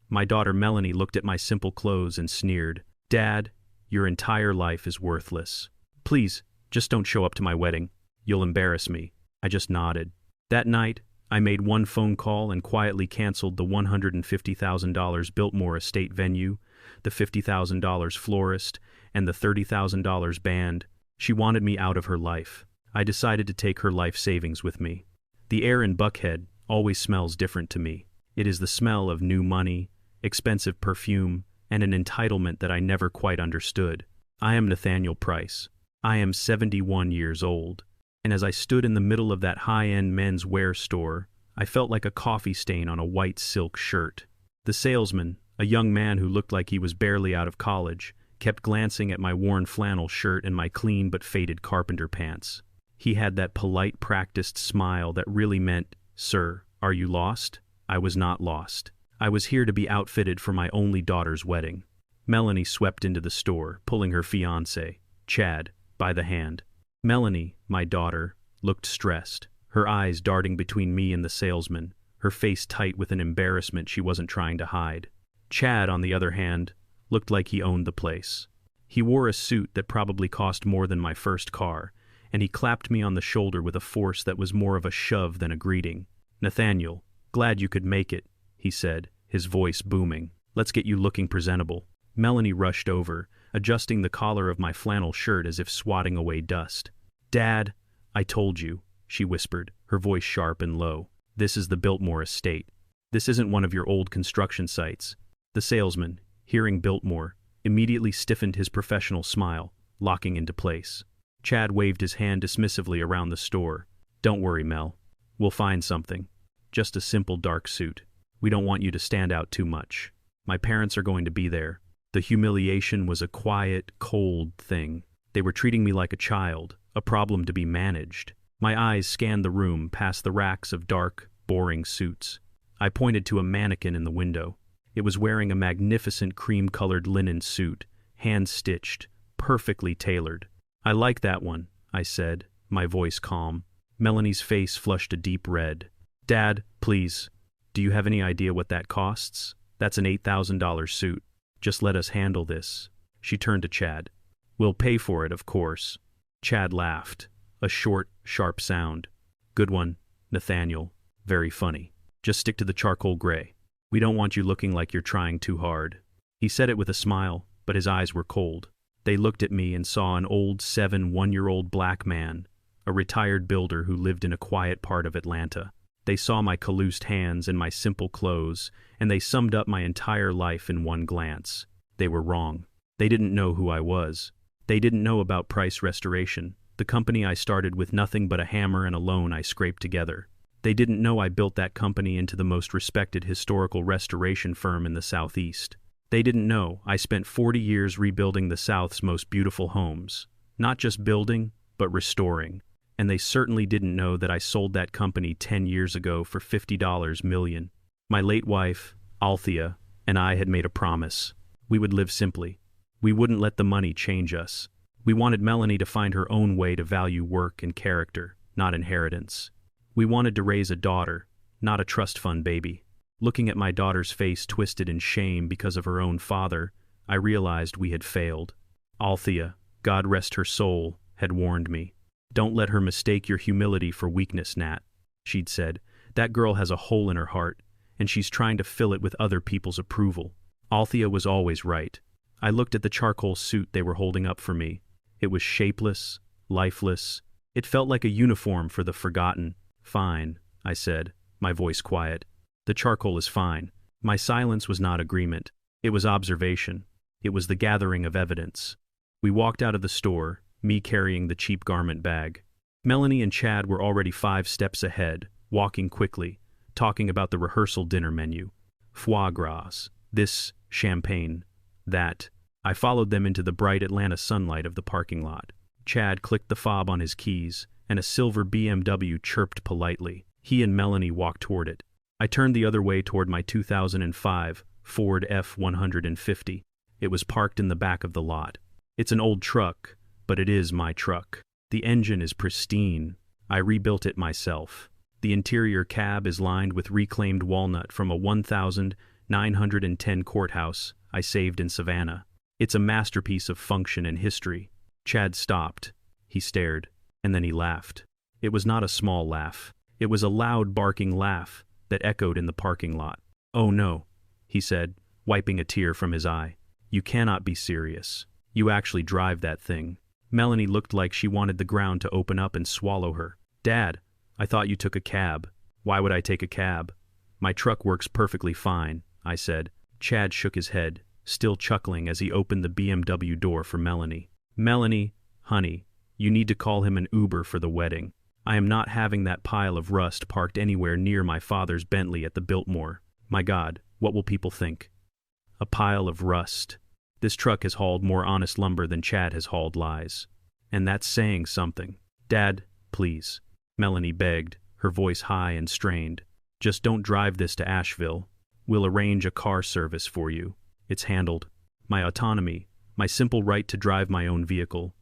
My daughter Melanie looked at my simple clothes and sneered. "Dad, your entire life is worthless. Please, just don't show up to my wedding. You'll embarrass me." I just nodded. That night, I made one phone call and quietly canceled the $150,000 Biltmore Estate venue, the $50,000 florist, and the $30,000 band. She wanted me out of her life. I decided to take her life savings with me. The air in Buckhead always smells different to me. It is the smell of new money, expensive perfume, and an entitlement that I never quite understood. I am Nathaniel Price. I am 71 years old, and as I stood in the middle of that high-end men's wear store, I felt like a coffee stain on a white silk shirt. The salesman, a young man who looked like he was barely out of college, kept glancing at my worn flannel shirt and my clean but faded carpenter pants. He had that polite, practiced smile that really meant, "Sir, are you lost?" I was not lost. I was here to be outfitted for my only daughter's wedding. Melanie swept into the store, pulling her fiancé, Chad, by the hand. Melanie, my daughter, looked stressed, her eyes darting between me and the salesman, her face tight with an embarrassment she wasn't trying to hide. Chad, on the other hand, looked like he owned the place. He wore a suit that probably cost more than my first car, and he clapped me on the shoulder with a force that was more of a shove than a greeting. "Nathaniel, glad you could make it," he said, his voice booming. "Let's get you looking presentable." Melanie rushed over, adjusting the collar of my flannel shirt as if swatting away dust. "Dad, I told you," she whispered, her voice sharp and low. "This is the Biltmore Estate. This isn't one of your old construction sites." The salesman, hearing Biltmore, immediately stiffened his professional smile, locking into place. Chad waved his hand dismissively around the store. "Don't worry, Mel. We'll find something. Just a simple dark suit. We don't want you to stand out too much. My parents are going to be there." The humiliation was a quiet, cold thing. They were treating me like a child, a problem to be managed. My eyes scanned the room past the racks of dark, boring suits. I pointed to a mannequin in the window. It was wearing a magnificent cream-colored linen suit, hand-stitched, perfectly tailored. "I like that one," I said, my voice calm. Melanie's face flushed a deep red. "Dad, please, do you have any idea what that costs? That's an $8,000 suit. Just let us handle this." She turned to Chad. "We'll pay for it, of course." Chad laughed, a short, sharp sound. "Good one, Nathaniel. Very funny. Just stick to the charcoal gray. We don't want you looking like you're trying too hard." He said it with a smile, but his eyes were cold. They looked at me and saw an old 1-year-old black man, a retired builder who lived in a quiet part of Atlanta. They saw my calloused hands and my simple clothes, and they summed up my entire life in one glance. They were wrong. They didn't know who I was. They didn't know about Price Restoration, the company I started with nothing but a hammer and a loan I scraped together. They didn't know I built that company into the most respected historical restoration firm in the Southeast. They didn't know I spent 40 years rebuilding the South's most beautiful homes. Not just building, but restoring. And they certainly didn't know that I sold that company 10 years ago for $50 million. My late wife, Althea, and I had made a promise. We would live simply. We wouldn't let the money change us. We wanted Melanie to find her own way to value work and character, not inheritance. We wanted to raise a daughter, not a trust fund baby. Looking at my daughter's face twisted in shame because of her own father, I realized we had failed. Althea, God rest her soul, had warned me. "Don't let her mistake your humility for weakness, Nat," she'd said. "That girl has a hole in her heart, and she's trying to fill it with other people's approval." Althea was always right. I looked at the charcoal suit they were holding up for me. It was shapeless, lifeless. It felt like a uniform for the forgotten. "Fine," I said, my voice quiet. "The charcoal is fine." My silence was not agreement. It was observation. It was the gathering of evidence. We walked out of the store, me carrying the cheap garment bag. Melanie and Chad were already 5 steps ahead, walking quickly, talking about the rehearsal dinner menu. Foie gras, this, champagne, that. I followed them into the bright Atlanta sunlight of the parking lot. Chad clicked the fob on his keys, and a silver BMW chirped politely. He and Melanie walked toward it. I turned the other way toward my 2005 Ford F-150. It was parked in the back of the lot. It's an old truck, but it is my truck. The engine is pristine. I rebuilt it myself. The interior cab is lined with reclaimed walnut from a 1,000 910 courthouse I saved in Savannah. It's a masterpiece of function and history. Chad stopped. He stared, and then he laughed. It was not a small laugh. It was a loud barking laugh that echoed in the parking lot. "Oh no," he said, wiping a tear from his eye. "You cannot be serious. You actually drive that thing." Melanie looked like she wanted the ground to open up and swallow her. "Dad, I thought you took a cab." "Why would I take a cab? My truck works perfectly fine," I said. Chad shook his head, still chuckling as he opened the BMW door for Melanie. "Melanie, honey, you need to call him an Uber for the wedding. I am not having that pile of rust parked anywhere near my father's Bentley at the Biltmore. My God, what will people think?" A pile of rust. This truck has hauled more honest lumber than Chad has hauled lies. And that's saying something. "Dad, please," Melanie begged, her voice high and strained. "Just don't drive this to Asheville. We'll arrange a car service for you. It's handled. My autonomy, my simple right to drive my own vehicle.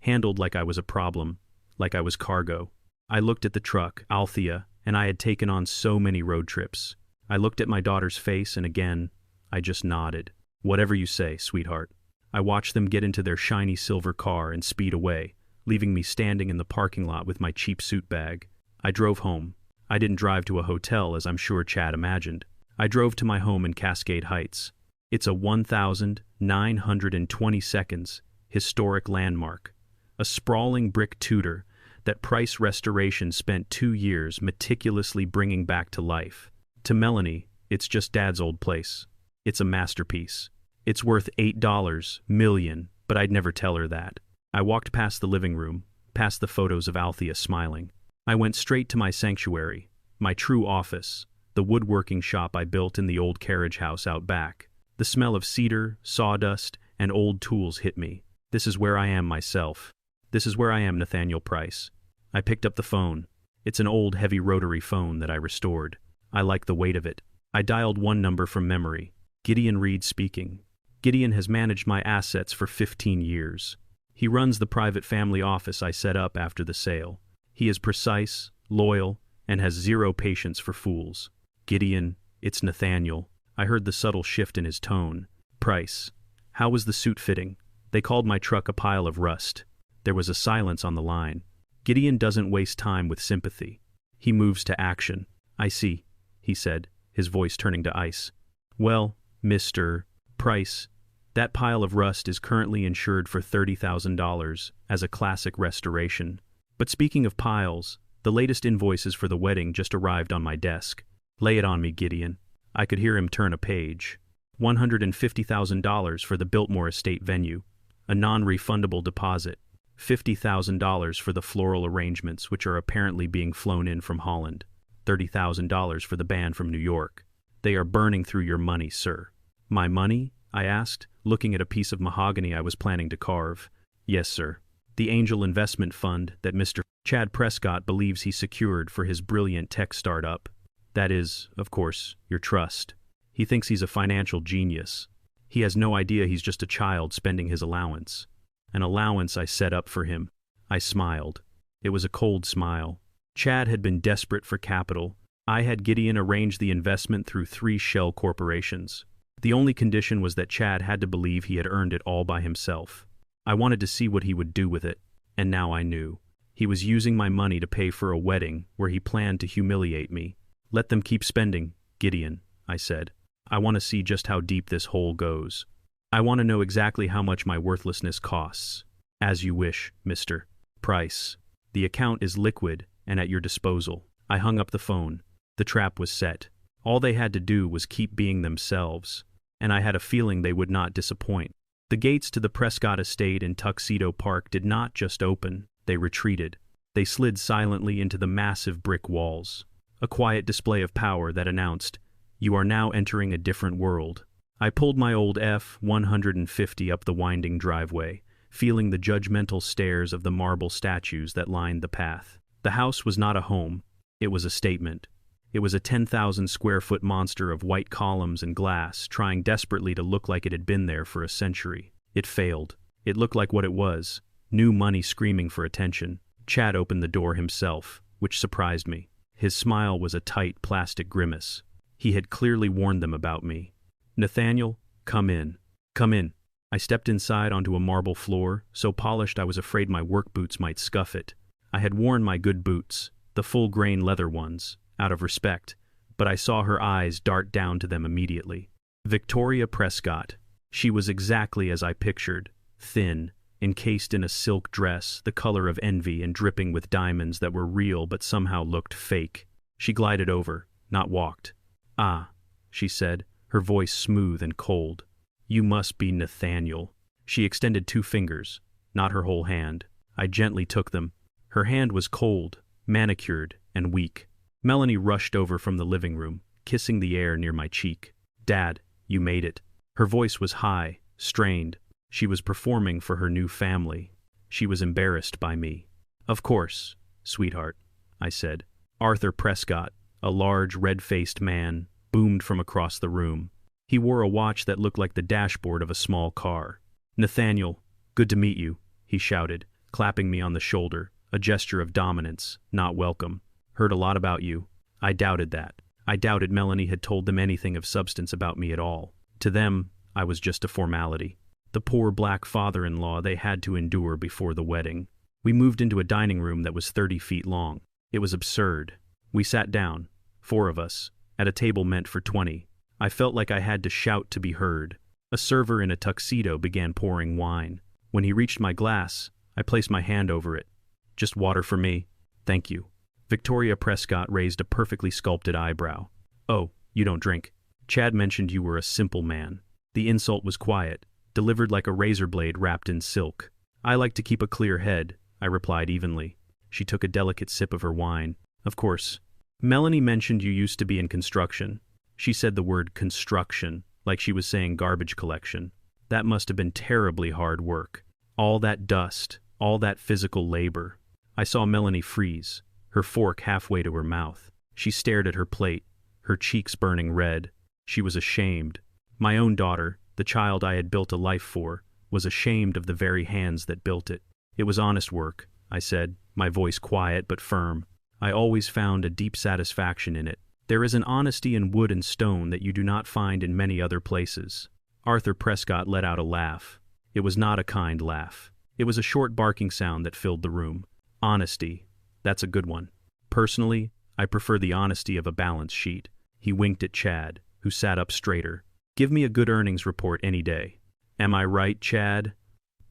Handled like I was a problem, like I was cargo." I looked at the truck, Althea, and I had taken on so many road trips. I looked at my daughter's face, and again, I just nodded. "Whatever you say, sweetheart." I watched them get into their shiny silver car and speed away, leaving me standing in the parking lot with my cheap suit bag. I drove home. I didn't drive to a hotel, as I'm sure Chad imagined. I drove to my home in Cascade Heights. It's a 1,920 seconds historic landmark, a sprawling brick Tudor that Price Restoration spent 2 years meticulously bringing back to life. To Melanie, it's just Dad's old place. It's a masterpiece. It's worth $8 million, but I'd never tell her that. I walked past the living room, past the photos of Althea smiling. I went straight to my sanctuary, my true office, the woodworking shop I built in the old carriage house out back. The smell of cedar, sawdust, and old tools hit me. This is where I am myself. This is where I am Nathaniel Price. I picked up the phone. It's an old heavy rotary phone that I restored. I like the weight of it. I dialed one number from memory. Gideon Reed speaking. Gideon has managed my assets for 15 years. He runs the private family office I set up after the sale. He is precise, loyal, and has zero patience for fools. "Gideon, it's Nathaniel." I heard the subtle shift in his tone. "Price, how was the suit fitting? They called my truck a pile of rust." There was a silence on the line. Gideon doesn't waste time with sympathy. He moves to action. "I see," he said, his voice turning to ice. "Well, Mr. Price, that pile of rust is currently insured for $30,000 as a classic restoration. But speaking of piles, the latest invoices for the wedding just arrived on my desk. Lay it on me, Gideon." I could hear him turn a page. $150,000 for the Biltmore Estate venue, a non-refundable deposit. $50,000 for the floral arrangements, which are apparently being flown in from Holland. $30,000 for the band from New York. They are burning through your money, sir." "My money?" I asked, looking at a piece of mahogany I was planning to carve. "Yes, sir. The angel investment fund that Mr. Chad Prescott believes he secured for his brilliant tech startup. That is, of course, your trust. He thinks he's a financial genius. He has no idea he's just a child spending his allowance. An allowance I set up for him." I smiled. It was a cold smile. Chad had been desperate for capital. I had Gideon arrange the investment through 3 shell corporations. The only condition was that Chad had to believe he had earned it all by himself. I wanted to see what he would do with it, and now I knew. He was using my money to pay for a wedding where he planned to humiliate me. "Let them keep spending, Gideon," I said. "I want to see just how deep this hole goes. I want to know exactly how much my worthlessness costs." "As you wish, Mr. Price. The account is liquid and at your disposal." I hung up the phone. The trap was set. All they had to do was keep being themselves, and I had a feeling they would not disappoint. The gates to the Prescott estate in Tuxedo Park did not just open, they retreated. They slid silently into the massive brick walls. A quiet display of power that announced, "You are now entering a different world." I pulled my old F-150 up the winding driveway, feeling the judgmental stares of the marble statues that lined the path. The house was not a home. It was a statement. It was a 10,000-square-foot monster of white columns and glass, trying desperately to look like it had been there for a century. It failed. It looked like what it was, new money screaming for attention. Chad opened the door himself, which surprised me. His smile was a tight, plastic grimace. He had clearly warned them about me. Nathaniel, come in. Come in. I stepped inside onto a marble floor, so polished I was afraid my work boots might scuff it. I had worn my good boots, the full-grain leather ones, out of respect, but I saw her eyes dart down to them immediately. Victoria Prescott. She was exactly as I pictured, thin, encased in a silk dress, the color of envy and dripping with diamonds that were real but somehow looked fake. She glided over, not walked. "Ah," she said, her voice smooth and cold. "You must be Nathaniel." She extended 2 fingers, not her whole hand. I gently took them. Her hand was cold, manicured, and weak. Melanie rushed over from the living room, kissing the air near my cheek. "Dad, you made it." Her voice was high, strained. She was performing for her new family. She was embarrassed by me. "Of course, sweetheart," I said. Arthur Prescott, a large, red-faced man, boomed from across the room. He wore a watch that looked like the dashboard of a small car. "Nathaniel, good to meet you," he shouted, clapping me on the shoulder, a gesture of dominance, not welcome. "Heard a lot about you." I doubted that. I doubted Melanie had told them anything of substance about me at all. To them, I was just a formality. The poor black father-in-law they had to endure before the wedding. We moved into a dining room that was 30 feet long. It was absurd. We sat down, 4 of us, at a table meant for 20. I felt like I had to shout to be heard. A server in a tuxedo began pouring wine. When he reached my glass, I placed my hand over it. "Just water for me." "Thank you." Victoria Prescott raised a perfectly sculpted eyebrow. "Oh, you don't drink. Chad mentioned you were a simple man." The insult was quiet, delivered like a razor blade wrapped in silk. "I like to keep a clear head," I replied evenly. She took a delicate sip of her wine. "Of course. Melanie mentioned you used to be in construction." She said the word construction, like she was saying garbage collection. That must have been terribly hard work. All that dust, all that physical labor. I saw Melanie freeze, her fork halfway to her mouth. She stared at her plate, her cheeks burning red. She was ashamed. My own daughter, the child I had built a life for, was ashamed of the very hands that built it. "It was honest work," I said, my voice quiet but firm. "I always found a deep satisfaction in it. There is an honesty in wood and stone that you do not find in many other places." Arthur Prescott let out a laugh. It was not a kind laugh. It was a short barking sound that filled the room. "Honesty. That's a good one. Personally, I prefer the honesty of a balance sheet." He winked at Chad, who sat up straighter. "Give me a good earnings report any day." "Am I right, Chad?"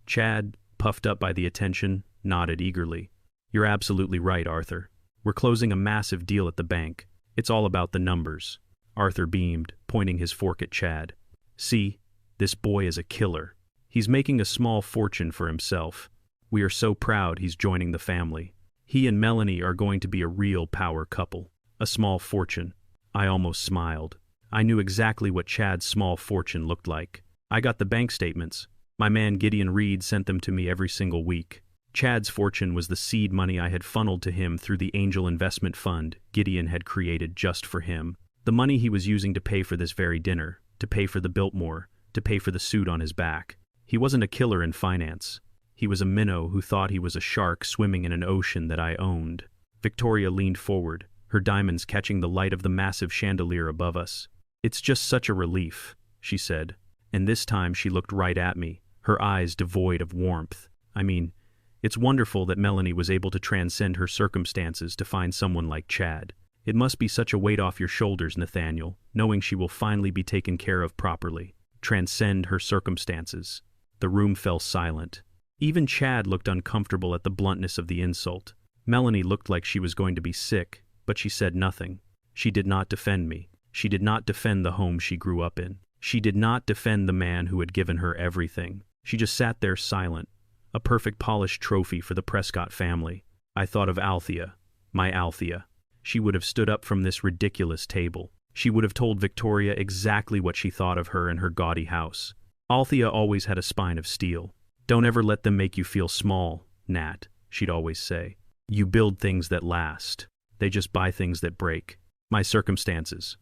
Chad, puffed up by the attention, nodded eagerly. "You're absolutely right, Arthur. We're closing a massive deal at the bank. It's all about the numbers." Arthur beamed, pointing his fork at Chad. "See, this boy is a killer. He's making a small fortune for himself. We are so proud he's joining the family. He and Melanie are going to be a real power couple. A small fortune." I almost smiled. I knew exactly what Chad's small fortune looked like. I got the bank statements. My man Gideon Reed sent them to me every single week. Chad's fortune was the seed money I had funneled to him through the angel investment fund Gideon had created just for him. The money he was using to pay for this very dinner, to pay for the Biltmore, to pay for the suit on his back. He wasn't a killer in finance. He was a minnow who thought he was a shark swimming in an ocean that I owned. Victoria leaned forward, her diamonds catching the light of the massive chandelier above us. "It's just such a relief," she said, and this time she looked right at me, her eyes devoid of warmth. "I mean, it's wonderful that Melanie was able to transcend her circumstances to find someone like Chad. It must be such a weight off your shoulders, Nathaniel, knowing she will finally be taken care of properly. Transcend her circumstances." The room fell silent. Even Chad looked uncomfortable at the bluntness of the insult. Melanie looked like she was going to be sick, but she said nothing. She did not defend me. She did not defend the home she grew up in. She did not defend the man who had given her everything. She just sat there silent, a perfect polished trophy for the Prescott family. I thought of Althea, my Althea. She would have stood up from this ridiculous table. She would have told Victoria exactly what she thought of her and her gaudy house. Althea always had a spine of steel. "Don't ever let them make you feel small, Nat," she'd always say. "You build things that last. They just buy things that break." My circumstances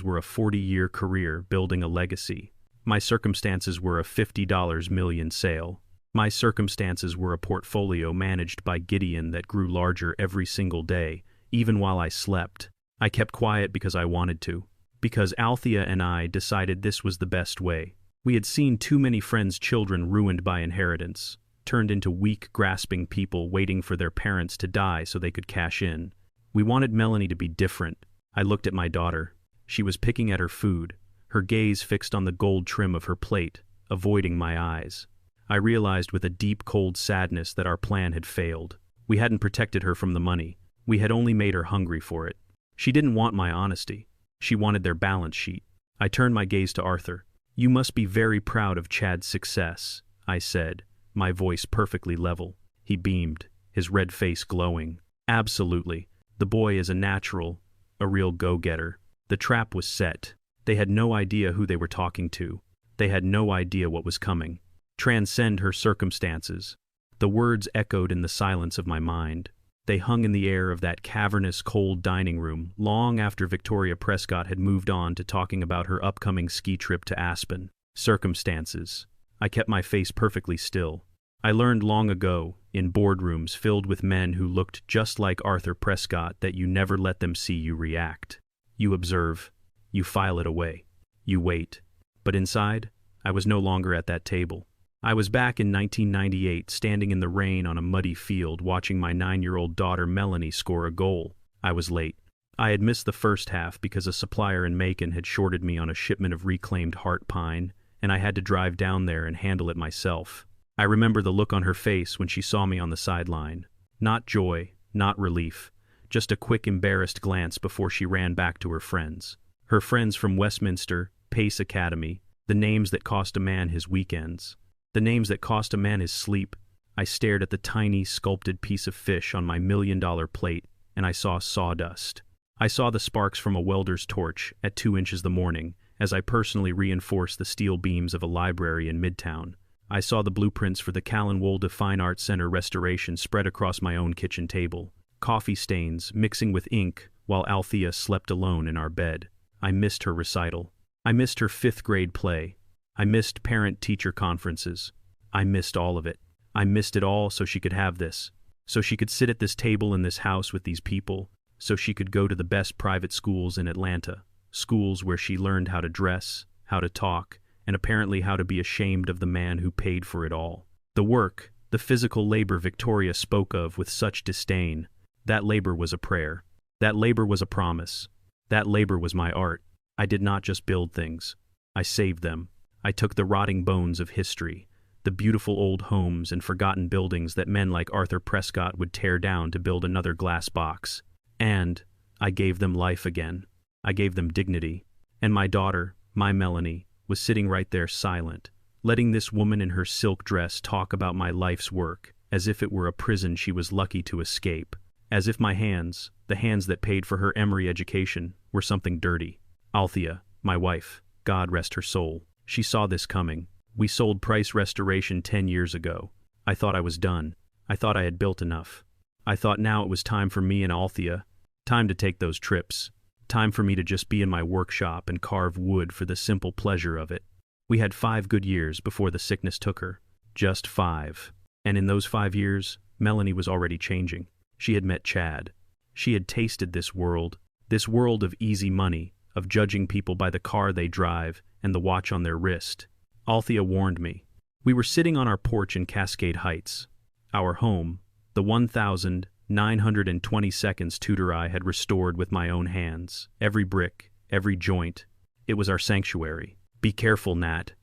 were a 40-year career building a legacy. My circumstances were a $50 million sale. My circumstances were a portfolio managed by Gideon that grew larger every single day, even while I slept. I kept quiet because I wanted to. Because Althea and I decided this was the best way. We had seen too many friends' children ruined by inheritance, turned into weak, grasping people waiting for their parents to die so they could cash in. We wanted Melanie to be different. I looked at my daughter. She was picking at her food, her gaze fixed on the gold trim of her plate, avoiding my eyes. I realized with a deep, cold sadness that our plan had failed. We hadn't protected her from the money. We had only made her hungry for it. She didn't want my honesty. She wanted their balance sheet. I turned my gaze to Arthur. "You must be very proud of Chad's success," I said, my voice perfectly level. He beamed, his red face glowing. "Absolutely. The boy is a natural, a real go-getter." The trap was set. They had no idea who they were talking to. They had no idea what was coming. Transcend her circumstances. The words echoed in the silence of my mind. They hung in the air of that cavernous, cold dining room long after Victoria Prescott had moved on to talking about her upcoming ski trip to Aspen. Circumstances. I kept my face perfectly still. I learned long ago, in boardrooms filled with men who looked just like Arthur Prescott, that you never let them see you react. You observe. You file it away. You wait. But inside, I was no longer at that table. I was back in 1998, standing in the rain on a muddy field, watching my 9-year-old daughter Melanie score a goal. I was late. I had missed the first half because a supplier in Macon had shorted me on a shipment of reclaimed heart pine, and I had to drive down there and handle it myself. I remember the look on her face when she saw me on the sideline. Not joy, not relief, just a quick, embarrassed glance before she ran back to her friends. Her friends from Westminster, Pace Academy, the names that cost a man his weekends. The names that cost a man his sleep. I stared at the tiny, sculpted piece of fish on my $1,000,000 plate, and I saw sawdust. I saw the sparks from a welder's torch at 2 inches the morning, as I personally reinforced the steel beams of a library in Midtown. I saw the blueprints for the Callan Wolde Fine Arts Center restoration spread across my own kitchen table. Coffee stains mixing with ink while Althea slept alone in our bed. I missed her recital. I missed her 5th grade play. I missed parent-teacher conferences. I missed all of it. I missed it all so she could have this. So she could sit at this table in this house with these people. So she could go to the best private schools in Atlanta. Schools where she learned how to dress, how to talk, and apparently how to be ashamed of the man who paid for it all. The work, the physical labor Victoria spoke of with such disdain, that labor was a prayer. That labor was a promise. That labor was my art. I did not just build things. I saved them. I took the rotting bones of history, the beautiful old homes and forgotten buildings that men like Arthur Prescott would tear down to build another glass box. And I gave them life again. I gave them dignity. And my daughter, my Melanie, was sitting right there silent, letting this woman in her silk dress talk about my life's work, as if it were a prison she was lucky to escape, as if my hands, the hands that paid for her Emory education, were something dirty. Althea, my wife, God rest her soul. She saw this coming. We sold Price Restoration 10 years ago. I thought I was done. I thought I had built enough. I thought now it was time for me and Althea. Time to take those trips. Time for me to just be in my workshop and carve wood for the simple pleasure of it. We had 5 good years before the sickness took her. Just 5. And in those 5 years, Melanie was already changing. She had met Chad. She had tasted this world of easy money, of judging people by the car they drive and the watch on their wrist. Althea warned me. We were sitting on our porch in Cascade Heights. Our home, the 1,920 Tudor I had restored with my own hands. Every brick, every joint. It was our sanctuary. "Be careful, Nat,"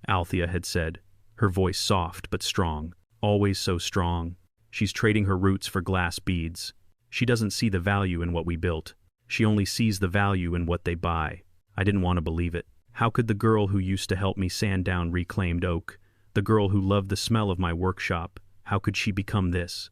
Althea had said, her voice soft but strong, always so strong. "She's trading her roots for glass beads. She doesn't see the value in what we built. She only sees the value in what they buy." I didn't want to believe it. How could the girl who used to help me sand down reclaimed oak, the girl who loved the smell of my workshop, how could she become this?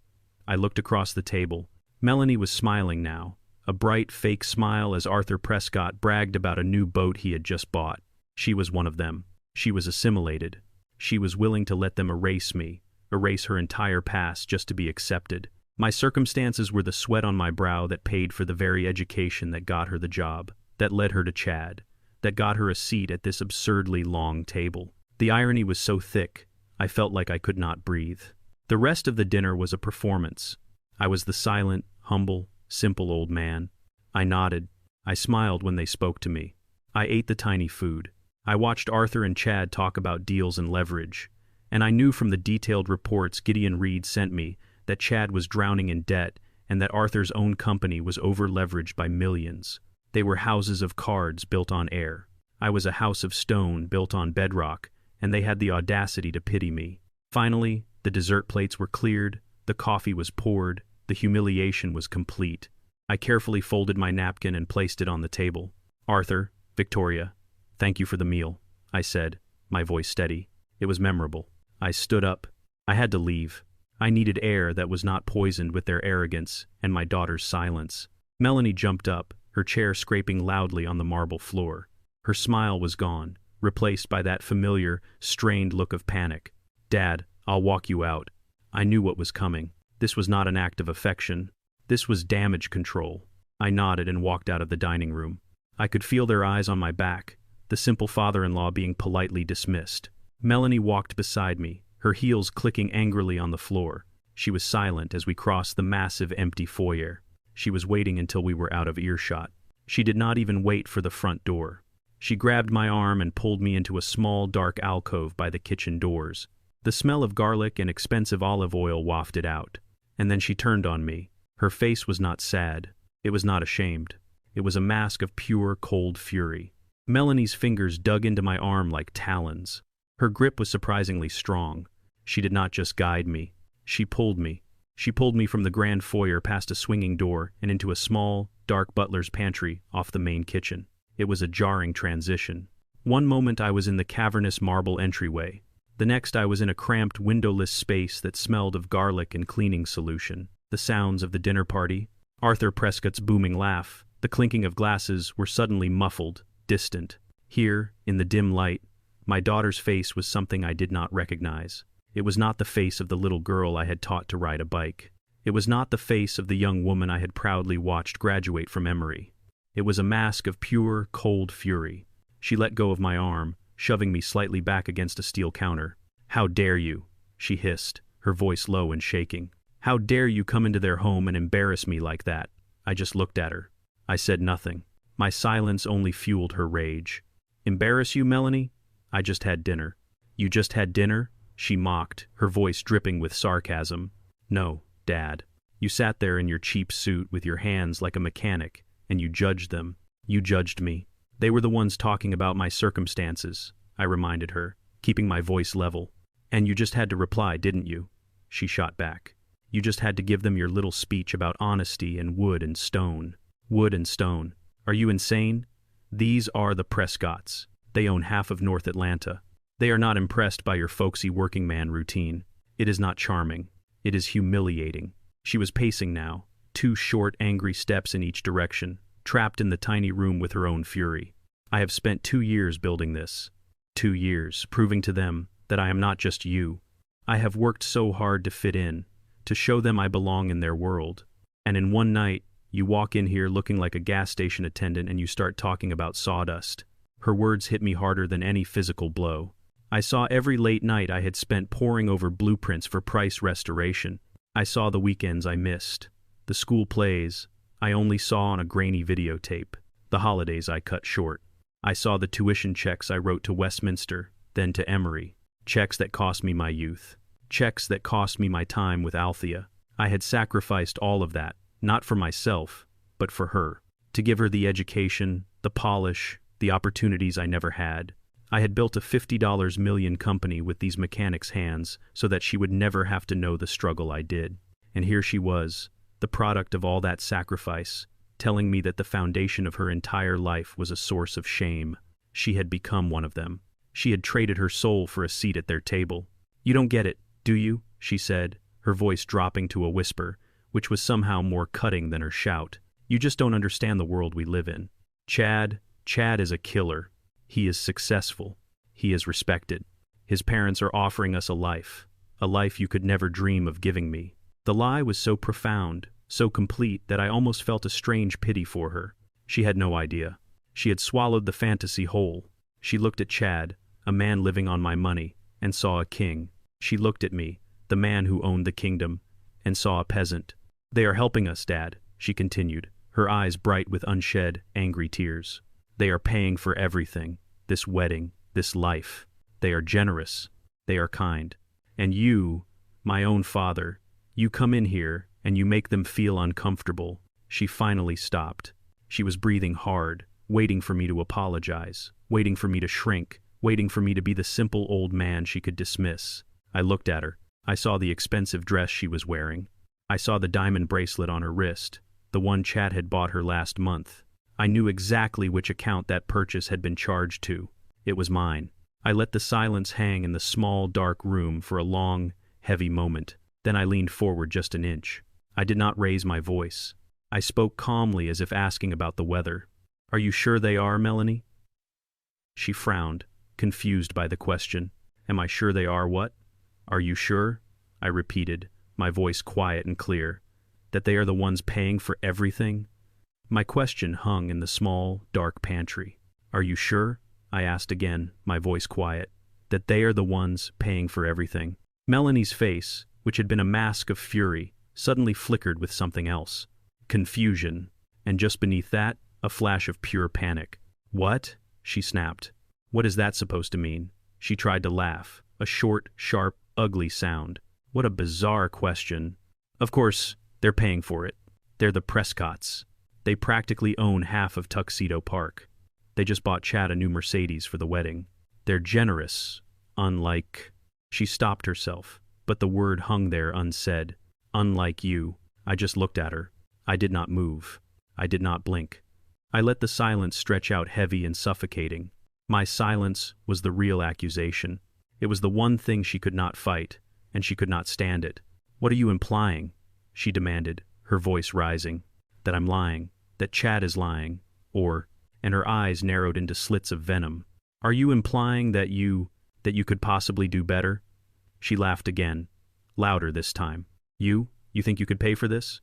I looked across the table. Melanie was smiling now, a bright, fake smile as Arthur Prescott bragged about a new boat he had just bought. She was one of them. She was assimilated. She was willing to let them erase me, erase her entire past just to be accepted. My circumstances were the sweat on my brow that paid for the very education that got her the job, that led her to Chad, that got her a seat at this absurdly long table. The irony was so thick, I felt like I could not breathe. The rest of the dinner was a performance. I was the silent, humble, simple old man. I nodded. I smiled when they spoke to me. I ate the tiny food. I watched Arthur and Chad talk about deals and leverage, and I knew from the detailed reports Gideon Reed sent me that Chad was drowning in debt and that Arthur's own company was over-leveraged by millions. They were houses of cards built on air. I was a house of stone built on bedrock, and they had the audacity to pity me. Finally, the dessert plates were cleared, the coffee was poured, the humiliation was complete. I carefully folded my napkin and placed it on the table. "Arthur, Victoria, thank you for the meal," I said, my voice steady. It was memorable. I stood up. I had to leave. I needed air that was not poisoned with their arrogance and my daughter's silence. Melanie jumped up, her chair scraping loudly on the marble floor. Her smile was gone, replaced by that familiar, strained look of panic. "Dad, I'll walk you out." I knew what was coming. This was not an act of affection. This was damage control. I nodded and walked out of the dining room. I could feel their eyes on my back, the simple father-in-law being politely dismissed. Melanie walked beside me, her heels clicking angrily on the floor. She was silent as we crossed the massive empty foyer. She was waiting until we were out of earshot. She did not even wait for the front door. She grabbed my arm and pulled me into a small, dark alcove by the kitchen doors. The smell of garlic and expensive olive oil wafted out. And then she turned on me. Her face was not sad. It was not ashamed. It was a mask of pure, cold fury. Melanie's fingers dug into my arm like talons. Her grip was surprisingly strong. She did not just guide me. She pulled me. She pulled me from the grand foyer past a swinging door and into a small, dark butler's pantry off the main kitchen. It was a jarring transition. One moment I was in the cavernous marble entryway. The next I was in a cramped, windowless space that smelled of garlic and cleaning solution. The sounds of the dinner party, Arthur Prescott's booming laugh, the clinking of glasses were suddenly muffled, distant. Here, in the dim light, my daughter's face was something I did not recognize. It was not the face of the little girl I had taught to ride a bike. It was not the face of the young woman I had proudly watched graduate from Emory. It was a mask of pure, cold fury. She let go of my arm, shoving me slightly back against a steel counter. "How dare you?" she hissed, her voice low and shaking. "How dare you come into their home and embarrass me like that?" I just looked at her. I said nothing. My silence only fueled her rage. "Embarrass you, Melanie? I just had dinner." "You just had dinner?" she mocked, her voice dripping with sarcasm. "No, Dad. You sat there in your cheap suit with your hands like a mechanic, and you judged them. You judged me. They were the ones talking about my circumstances," I reminded her, keeping my voice level. "And you just had to reply, didn't you?" she shot back. "You just had to give them your little speech about honesty and wood and stone." Wood and stone. Are you insane? These are the Prescotts. They own half of North Atlanta. They are not impressed by your folksy working man routine. It is not charming. It is humiliating. She was pacing now, 2 short, angry steps in each direction, trapped in the tiny room with her own fury. I have spent 2 years building this. 2 years, proving to them that I am not just you. I have worked so hard to fit in, to show them I belong in their world. And in one night, you walk in here looking like a gas station attendant and you start talking about sawdust. Her words hit me harder than any physical blow. I saw every late night I had spent poring over blueprints for price restoration. I saw the weekends I missed. The school plays I only saw on a grainy videotape. The holidays I cut short. I saw the tuition checks I wrote to Westminster, then to Emory. Checks that cost me my youth. Checks that cost me my time with Althea. I had sacrificed all of that. Not for myself, but for her. To give her the education, the polish, the opportunities I never had. I had built a $50 million company with these mechanics' hands so that she would never have to know the struggle I did. And here she was, the product of all that sacrifice, telling me that the foundation of her entire life was a source of shame. She had become one of them. She had traded her soul for a seat at their table. "You don't get it, do you?" she said, her voice dropping to a whisper, which was somehow more cutting than her shout. "You just don't understand the world we live in. Chad is a killer. He is successful. He is respected. His parents are offering us a life you could never dream of giving me." The lie was so profound, so complete, that I almost felt a strange pity for her. She had no idea. She had swallowed the fantasy whole. She looked at Chad, a man living on my money, and saw a king. She looked at me, the man who owned the kingdom, and saw a peasant. "They are helping us, Dad," she continued, her eyes bright with unshed, angry tears. They are paying for everything. This wedding, this life. They are generous. They are kind. And you, my own father, you come in here and you make them feel uncomfortable. She finally stopped. She was breathing hard, waiting for me to apologize, waiting for me to shrink, waiting for me to be the simple old man she could dismiss. I looked at her. I saw the expensive dress she was wearing. I saw the diamond bracelet on her wrist, the one Chad had bought her last month. I knew exactly which account that purchase had been charged to. It was mine. I let the silence hang in the small, dark room for a long, heavy moment. Then I leaned forward just an inch. I did not raise my voice. I spoke calmly as if asking about the weather. "Are you sure they are, Melanie?" She frowned, confused by the question. "Am I sure they are what?" "Are you sure?" I repeated, my voice quiet and clear. "That they are the ones paying for everything?" My question hung in the small, dark pantry. "Are you sure?" I asked again, my voice quiet. "That they are the ones paying for everything?" Melanie's face, which had been a mask of fury, suddenly flickered with something else. Confusion. And just beneath that, a flash of pure panic. "What?" she snapped. "What is that supposed to mean?" She tried to laugh. A short, sharp, ugly sound. What a bizarre question. "Of course, they're paying for it. They're the Prescotts. They practically own half of Tuxedo Park. They just bought Chad a new Mercedes for the wedding. They're generous, unlike—" She stopped herself, but the word hung there unsaid. "Unlike you." I just looked at her. I did not move. I did not blink. I let the silence stretch out heavy and suffocating. My silence was the real accusation. It was the one thing she could not fight, and she could not stand it. "What are you implying?" she demanded, her voice rising. "That I'm lying. That Chad is lying. Or—" and her eyes narrowed into slits of venom. "Are you implying that you could possibly do better?" She laughed again, louder this time. You think you could pay for this?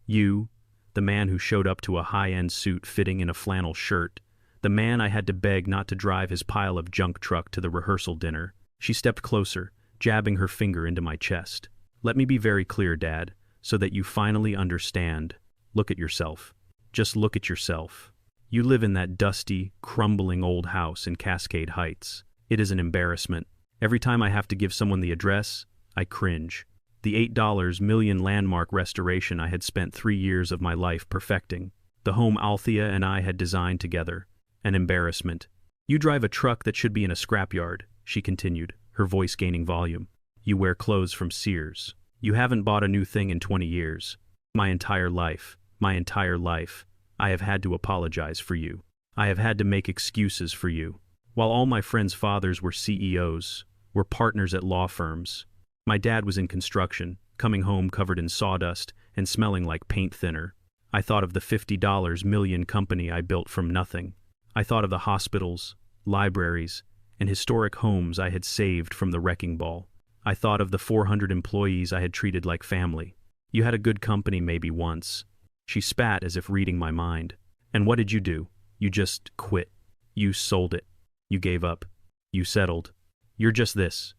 You, the man who showed up to a high-end suit fitting in a flannel shirt, the man I had to beg not to drive his pile of junk truck to the rehearsal dinner." She stepped closer, jabbing her finger into my chest. "Let me be very clear, Dad, so that you finally understand. Look at yourself. Just look at yourself. You live in that dusty, crumbling old house in Cascade Heights. It is an embarrassment. Every time I have to give someone the address, I cringe. The $8 million landmark restoration I had spent 3 years of my life perfecting. The home Althea and I had designed together. An embarrassment. You drive a truck that should be in a scrapyard," she continued, her voice gaining volume. "You wear clothes from Sears. You haven't bought a new thing in 20 years. My entire life, I have had to apologize for you. I have had to make excuses for you. While all my friends' fathers were CEOs, were partners at law firms, my dad was in construction, coming home covered in sawdust and smelling like paint thinner. I thought of the $50 million company I built from nothing. I thought of the hospitals, libraries, and historic homes I had saved from the wrecking ball. I thought of the 400 employees I had treated like family. You had a good company maybe once." She spat as if reading my mind. "And what did you do? You just quit. You sold it. You gave up. You settled. You're just this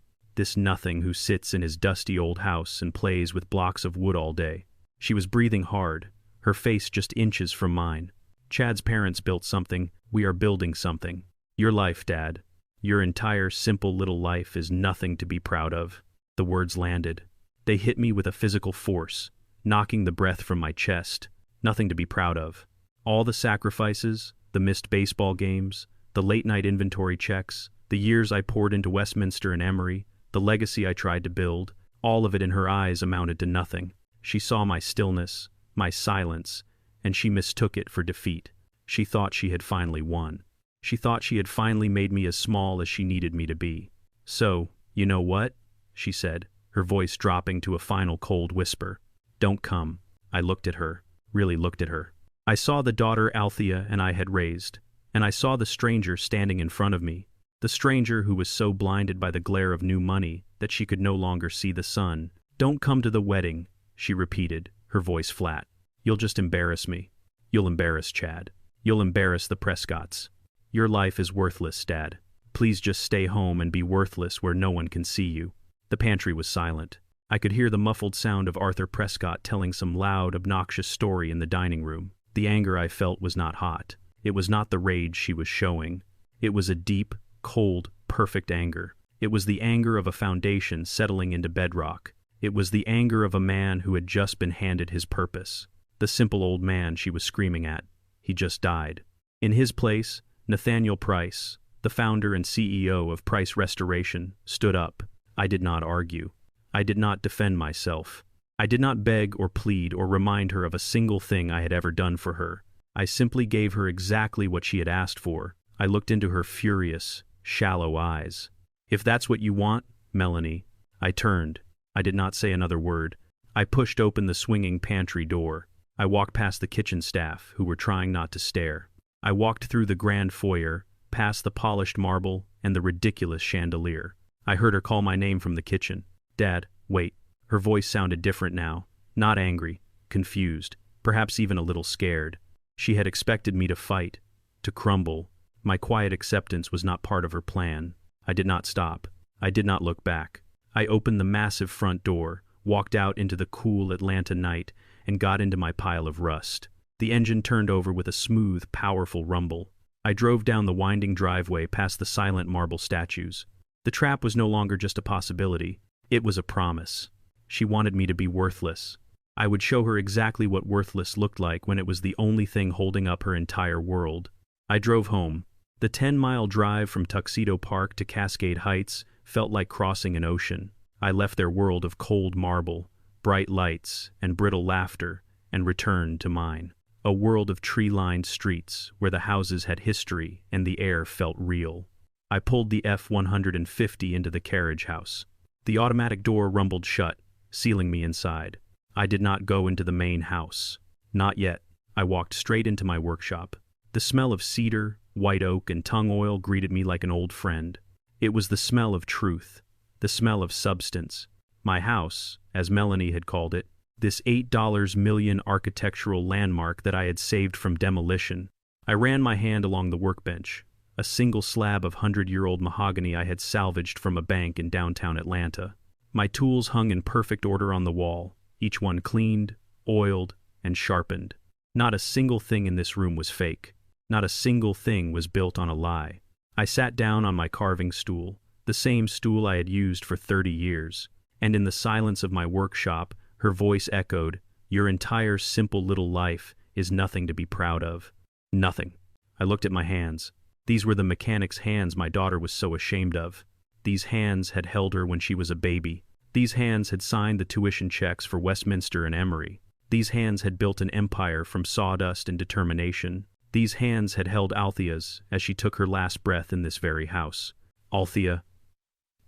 nothing who sits in his dusty old house and plays with blocks of wood all day." She was breathing hard, her face just inches from mine. "Chad's parents built something. We are building something. Your life, Dad. Your entire simple little life is nothing to be proud of." The words landed. They hit me with a physical force, knocking the breath from my chest. Nothing to be proud of. All the sacrifices, the missed baseball games, the late-night inventory checks, the years I poured into Westminster and Emory, the legacy I tried to build, all of it in her eyes amounted to nothing. She saw my stillness, my silence, and she mistook it for defeat. She thought she had finally won. She thought she had finally made me as small as she needed me to be. "So, you know what?" she said, her voice dropping to a final cold whisper. "Don't come." I looked at her, really looked at her. I saw the daughter Althea and I had raised, and I saw the stranger standing in front of me, the stranger who was so blinded by the glare of new money that she could no longer see the sun. "Don't come to the wedding," she repeated, her voice flat. "You'll just embarrass me. You'll embarrass Chad. You'll embarrass the Prescotts. Your life is worthless, Dad. Please just stay home and be worthless where no one can see you." The pantry was silent. I could hear the muffled sound of Arthur Prescott telling some loud, obnoxious story in the dining room. The anger I felt was not hot. It was not the rage she was showing. It was a deep, cold, perfect anger. It was the anger of a foundation settling into bedrock. It was the anger of a man who had just been handed his purpose. The simple old man she was screaming at. He just died. In his place, Nathaniel Price, the founder and CEO of Price Restoration, stood up. I did not argue. I did not defend myself. I did not beg or plead or remind her of a single thing I had ever done for her. I simply gave her exactly what she had asked for. I looked into her furious, shallow eyes. "If that's what you want, Melanie." I turned. I did not say another word. I pushed open the swinging pantry door. I walked past the kitchen staff, who were trying not to stare. I walked through the grand foyer, past the polished marble and the ridiculous chandelier. I heard her call my name from the kitchen. "Dad, wait." Her voice sounded different now. Not angry, confused, perhaps even a little scared. She had expected me to fight, to crumble. My quiet acceptance was not part of her plan. I did not stop. I did not look back. I opened the massive front door, walked out into the cool Atlanta night, and got into my pile of rust. The engine turned over with a smooth, powerful rumble. I drove down the winding driveway past the silent marble statues. The trap was no longer just a possibility. It was a promise. She wanted me to be worthless. I would show her exactly what worthless looked like when it was the only thing holding up her entire world. I drove home. The 10-mile drive from Tuxedo Park to Cascade Heights felt like crossing an ocean. I left their world of cold marble, bright lights, and brittle laughter, and returned to mine. A world of tree-lined streets where the houses had history and the air felt real. I pulled the F-150 into the carriage house. The automatic door rumbled shut, sealing me inside. I did not go into the main house. Not yet. I walked straight into my workshop. The smell of cedar, white oak, and tung oil greeted me like an old friend. It was the smell of truth, the smell of substance. My house, as Melanie had called it, this $8 million architectural landmark that I had saved from demolition. I ran my hand along the workbench, a single slab of 100-year-old mahogany I had salvaged from a bank in downtown Atlanta. My tools hung in perfect order on the wall, each one cleaned, oiled, and sharpened. Not a single thing in this room was fake. Not a single thing was built on a lie. I sat down on my carving stool, the same stool I had used for 30 years, and in the silence of my workshop, her voice echoed, "Your entire simple little life is nothing to be proud of." Nothing. I looked at my hands. These were the mechanic's hands my daughter was so ashamed of. These hands had held her when she was a baby. These hands had signed the tuition checks for Westminster and Emory. These hands had built an empire from sawdust and determination. These hands had held Althea's as she took her last breath in this very house. Althea,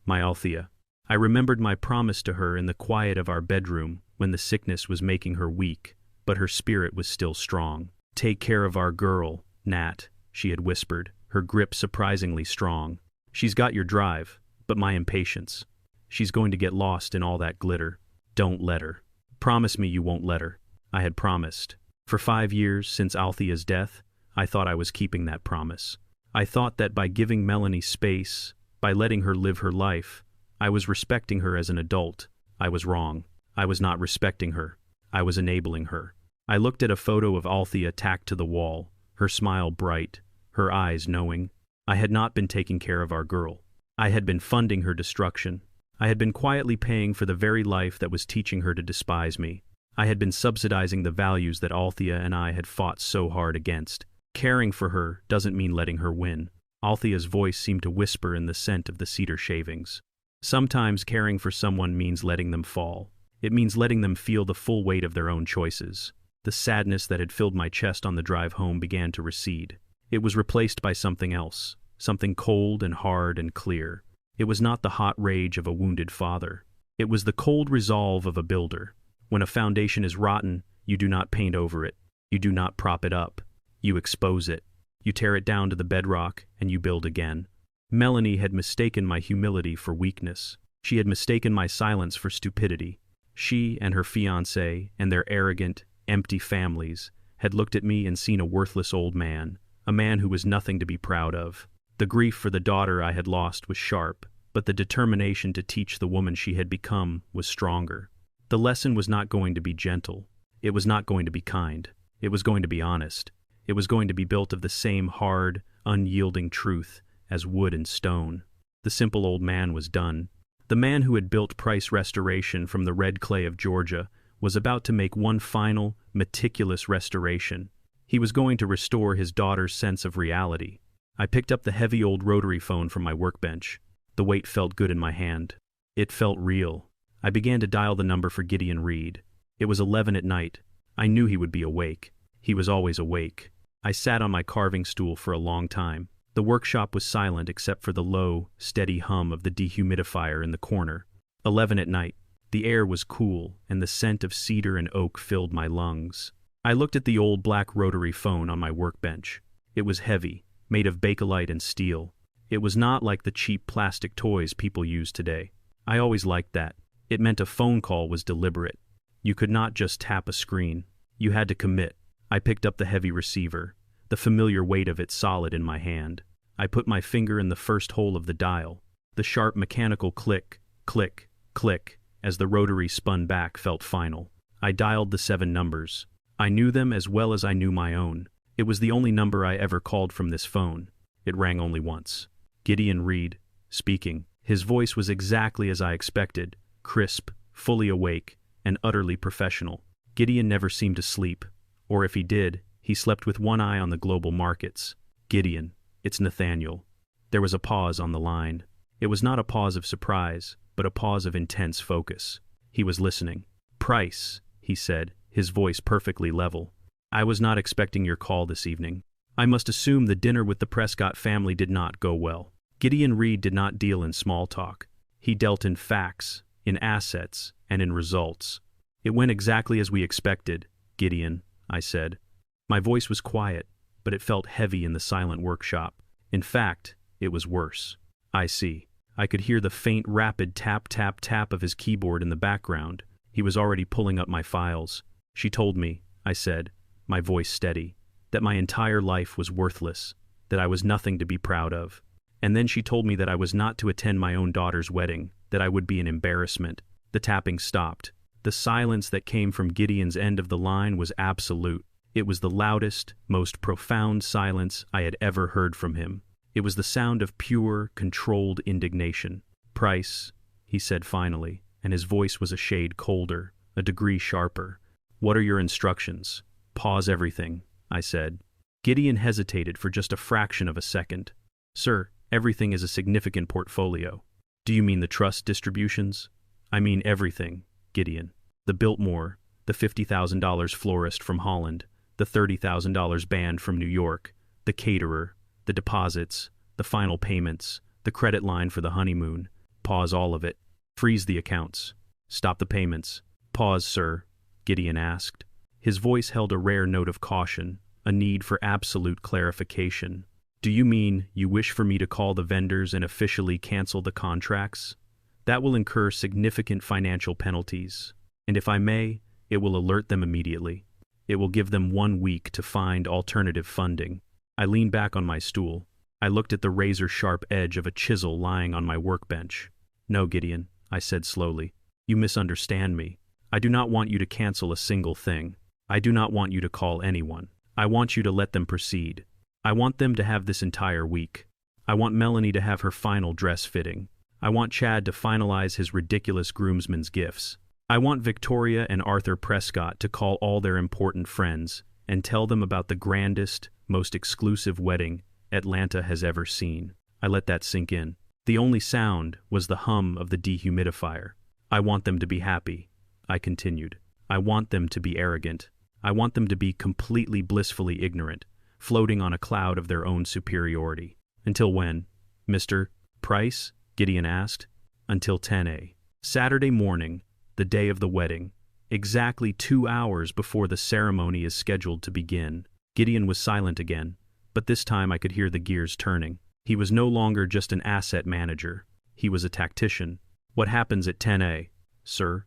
my Althea. I remembered my promise to her in the quiet of our bedroom when the sickness was making her weak, but her spirit was still strong. "Take care of our girl, Nat," she had whispered, her grip surprisingly strong. "She's got your drive, but my impatience. She's going to get lost in all that glitter. Don't let her. Promise me you won't let her." I had promised. For 5 years since Althea's death, I thought I was keeping that promise. I thought that by giving Melanie space, by letting her live her life, I was respecting her as an adult. I was wrong. I was not respecting her. I was enabling her. I looked at a photo of Althea tacked to the wall, her smile bright, her eyes knowing. I had not been taking care of our girl. I had been funding her destruction. I had been quietly paying for the very life that was teaching her to despise me. I had been subsidizing the values that Althea and I had fought so hard against. Caring for her doesn't mean letting her win. Althea's voice seemed to whisper in the scent of the cedar shavings. Sometimes caring for someone means letting them fall. It means letting them feel the full weight of their own choices. The sadness that had filled my chest on the drive home began to recede. It was replaced by something else, something cold and hard and clear. It was not the hot rage of a wounded father. It was the cold resolve of a builder. When a foundation is rotten, you do not paint over it. You do not prop it up. You expose it. You tear it down to the bedrock, and you build again. Melanie had mistaken my humility for weakness. She had mistaken my silence for stupidity. She and her fiancé and their arrogant, empty families had looked at me and seen a worthless old man, a man who was nothing to be proud of. The grief for the daughter I had lost was sharp, but the determination to teach the woman she had become was stronger. The lesson was not going to be gentle. It was not going to be kind. It was going to be honest. It was going to be built of the same hard, unyielding truth as wood and stone. The simple old man was done. The man who had built Price Restoration from the red clay of Georgia was about to make one final, meticulous restoration. He was going to restore his daughter's sense of reality. I picked up the heavy old rotary phone from my workbench. The weight felt good in my hand. It felt real. I began to dial the number for Gideon Reed. It was 11 at night. I knew he would be awake. He was always awake. I sat on my carving stool for a long time. The workshop was silent except for the low, steady hum of the dehumidifier in the corner. 11 at night. The air was cool, and the scent of cedar and oak filled my lungs. I looked at the old black rotary phone on my workbench. It was heavy, made of bakelite and steel. It was not like the cheap plastic toys people use today. I always liked that. It meant a phone call was deliberate. You could not just tap a screen. You had to commit. I picked up the heavy receiver, the familiar weight of it solid in my hand. I put my finger in the first hole of the dial. The sharp mechanical click, click, click, as the rotary spun back felt final. I dialed the 7 numbers. I knew them as well as I knew my own. It was the only number I ever called from this phone. It rang only once. Gideon Reed, speaking. His voice was exactly as I expected, crisp, fully awake, and utterly professional. Gideon never seemed to sleep, or if he did, he slept with one eye on the global markets. Gideon, it's Nathaniel. There was a pause on the line. It was not a pause of surprise, but a pause of intense focus. He was listening. Price, he said, his voice perfectly level. I was not expecting your call this evening. I must assume the dinner with the Prescott family did not go well. Gideon Reed did not deal in small talk. He dealt in facts, in assets, and in results. It went exactly as we expected, Gideon, I said. My voice was quiet, but it felt heavy in the silent workshop. In fact, it was worse. I see. I could hear the faint, rapid tap, tap, tap of his keyboard in the background. He was already pulling up my files. She told me, I said, my voice steady, that my entire life was worthless, that I was nothing to be proud of. And then she told me that I was not to attend my own daughter's wedding, that I would be an embarrassment. The tapping stopped. The silence that came from Gideon's end of the line was absolute. It was the loudest, most profound silence I had ever heard from him. It was the sound of pure, controlled indignation. Price, he said finally, and his voice was a shade colder, a degree sharper. What are your instructions? Pause everything, I said. Gideon hesitated for just a fraction of a second. Sir, everything is a significant portfolio. Do you mean the trust distributions? I mean everything, Gideon. The Biltmore, the $50,000 florist from Holland, the $30,000 band from New York, the caterer, the deposits, the final payments, the credit line for the honeymoon. Pause all of it. Freeze the accounts. Stop the payments. Pause, sir, Gideon asked. His voice held a rare note of caution, a need for absolute clarification. Do you mean you wish for me to call the vendors and officially cancel the contracts? That will incur significant financial penalties, and if I may, it will alert them immediately. It will give them 1 week to find alternative funding. I leaned back on my stool. I looked at the razor-sharp edge of a chisel lying on my workbench. No, Gideon, I said slowly. You misunderstand me. I do not want you to cancel a single thing. I do not want you to call anyone. I want you to let them proceed. I want them to have this entire week. I want Melanie to have her final dress fitting. I want Chad to finalize his ridiculous groomsman's gifts. I want Victoria and Arthur Prescott to call all their important friends and tell them about the grandest, most exclusive wedding Atlanta has ever seen. I let that sink in. The only sound was the hum of the dehumidifier. I want them to be happy, I continued. I want them to be arrogant. I want them to be completely blissfully ignorant, floating on a cloud of their own superiority. Until when, Mr. Price? Gideon asked. Until 10 a.m. Saturday morning, the day of the wedding, exactly 2 hours before the ceremony is scheduled to begin. Gideon was silent again, but this time I could hear the gears turning. He was no longer just an asset manager. He was a tactician. What happens at 10 a.m., sir?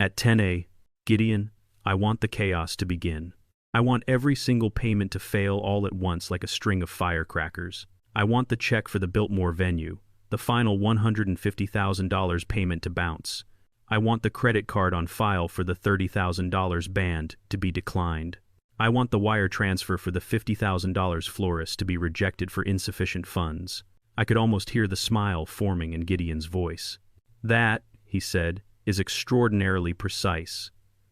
At 10 a.m., Gideon, I want the chaos to begin. I want every single payment to fail all at once like a string of firecrackers. I want the check for the Biltmore venue, the final $150,000 payment to bounce. I want the credit card on file for the $30,000 band to be declined. I want the wire transfer for the $50,000 florist to be rejected for insufficient funds. I could almost hear the smile forming in Gideon's voice. That, he said, is extraordinarily precise,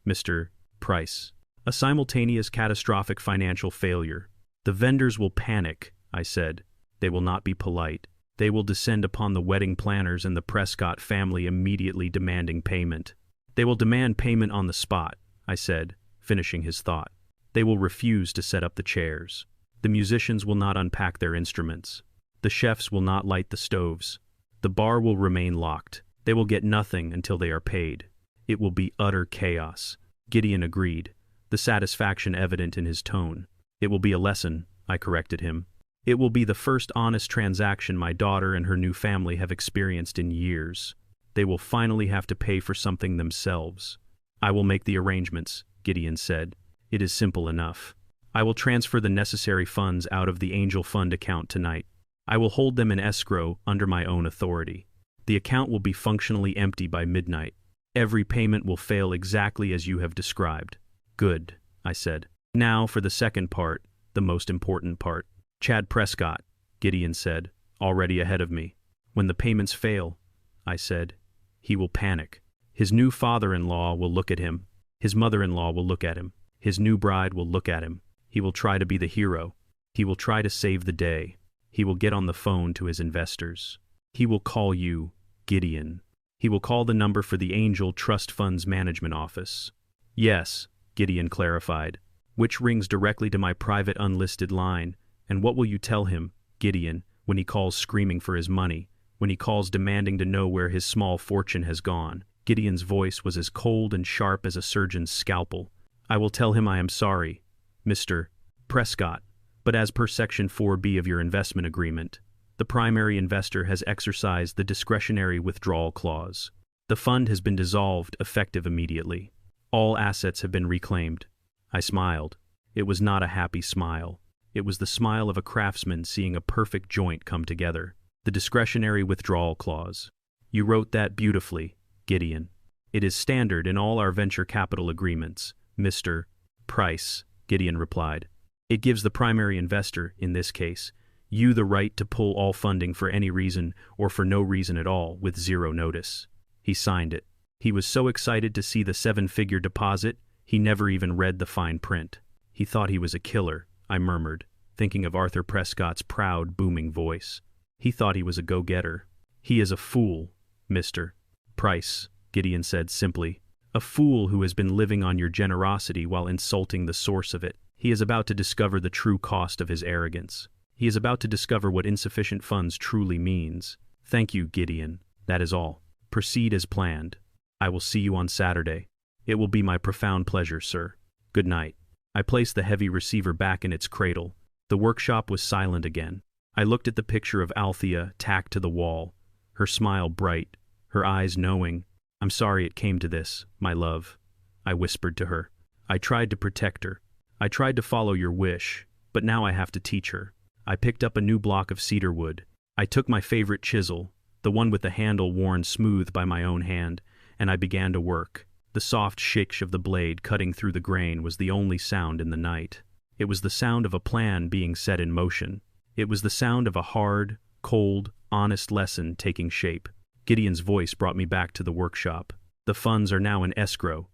Mr. Price. A simultaneous catastrophic financial failure. The vendors will panic, I said. They will not be polite. They will descend upon the wedding planners and the Prescott family, immediately demanding payment. They will demand payment on the spot, I said, finishing his thought. They will refuse to set up the chairs. The musicians will not unpack their instruments. The chefs will not light the stoves. The bar will remain locked. They will get nothing until they are paid. It will be utter chaos. Gideon agreed, the satisfaction evident in his tone. It will be a lesson, I corrected him. It will be the first honest transaction my daughter and her new family have experienced in years. They will finally have to pay for something themselves. I will make the arrangements, Gideon said. It is simple enough. I will transfer the necessary funds out of the Angel Fund account tonight. I will hold them in escrow under my own authority. The account will be functionally empty by midnight. Every payment will fail exactly as you have described. Good, I said. Now for the second part, the most important part. Chad Prescott, Gideon said, already ahead of me. When the payments fail, I said, he will panic. His new father-in-law will look at him. His mother-in-law will look at him. His new bride will look at him. He will try to be the hero. He will try to save the day. He will get on the phone to his investors. He will call you, Gideon. He will call the number for the Angel Trust Funds Management Office. Yes, Gideon clarified, which rings directly to my private unlisted line. And what will you tell him, Gideon, when he calls screaming for his money, when he calls demanding to know where his small fortune has gone? Gideon's voice was as cold and sharp as a surgeon's scalpel. I will tell him I am sorry, Mr. Prescott, but as per Section 4B of your investment agreement, the primary investor has exercised the discretionary withdrawal clause. The fund has been dissolved, effective immediately. All assets have been reclaimed. I smiled. It was not a happy smile. It was the smile of a craftsman seeing a perfect joint come together. The discretionary withdrawal clause. You wrote that beautifully, Gideon. It is standard in all our venture capital agreements, Mr. Price, Gideon replied. It gives the primary investor, in this case, you the right to pull all funding for any reason or for no reason at all with zero notice. He signed it. He was so excited to see the 7-figure deposit, he never even read the fine print. He thought he was a killer, I murmured, thinking of Arthur Prescott's proud, booming voice. He thought he was a go-getter. He is a fool, Mr. Price, Gideon said simply. A fool who has been living on your generosity while insulting the source of it. He is about to discover the true cost of his arrogance. He is about to discover what insufficient funds truly means. Thank you, Gideon. That is all. Proceed as planned. I will see you on Saturday. It will be my profound pleasure, sir. Good night. I placed the heavy receiver back in its cradle. The workshop was silent again. I looked at the picture of Althea tacked to the wall, her smile bright, her eyes knowing. I'm sorry it came to this, my love, I whispered to her. I tried to protect her. I tried to follow your wish, but now I have to teach her. I picked up a new block of cedar wood. I took my favorite chisel, the one with the handle worn smooth by my own hand, and I began to work. The soft shish of the blade cutting through the grain was the only sound in the night. It was the sound of a plan being set in motion. It was the sound of a hard, cold, honest lesson taking shape. Gideon's voice brought me back to the workshop. The funds are now in escrow,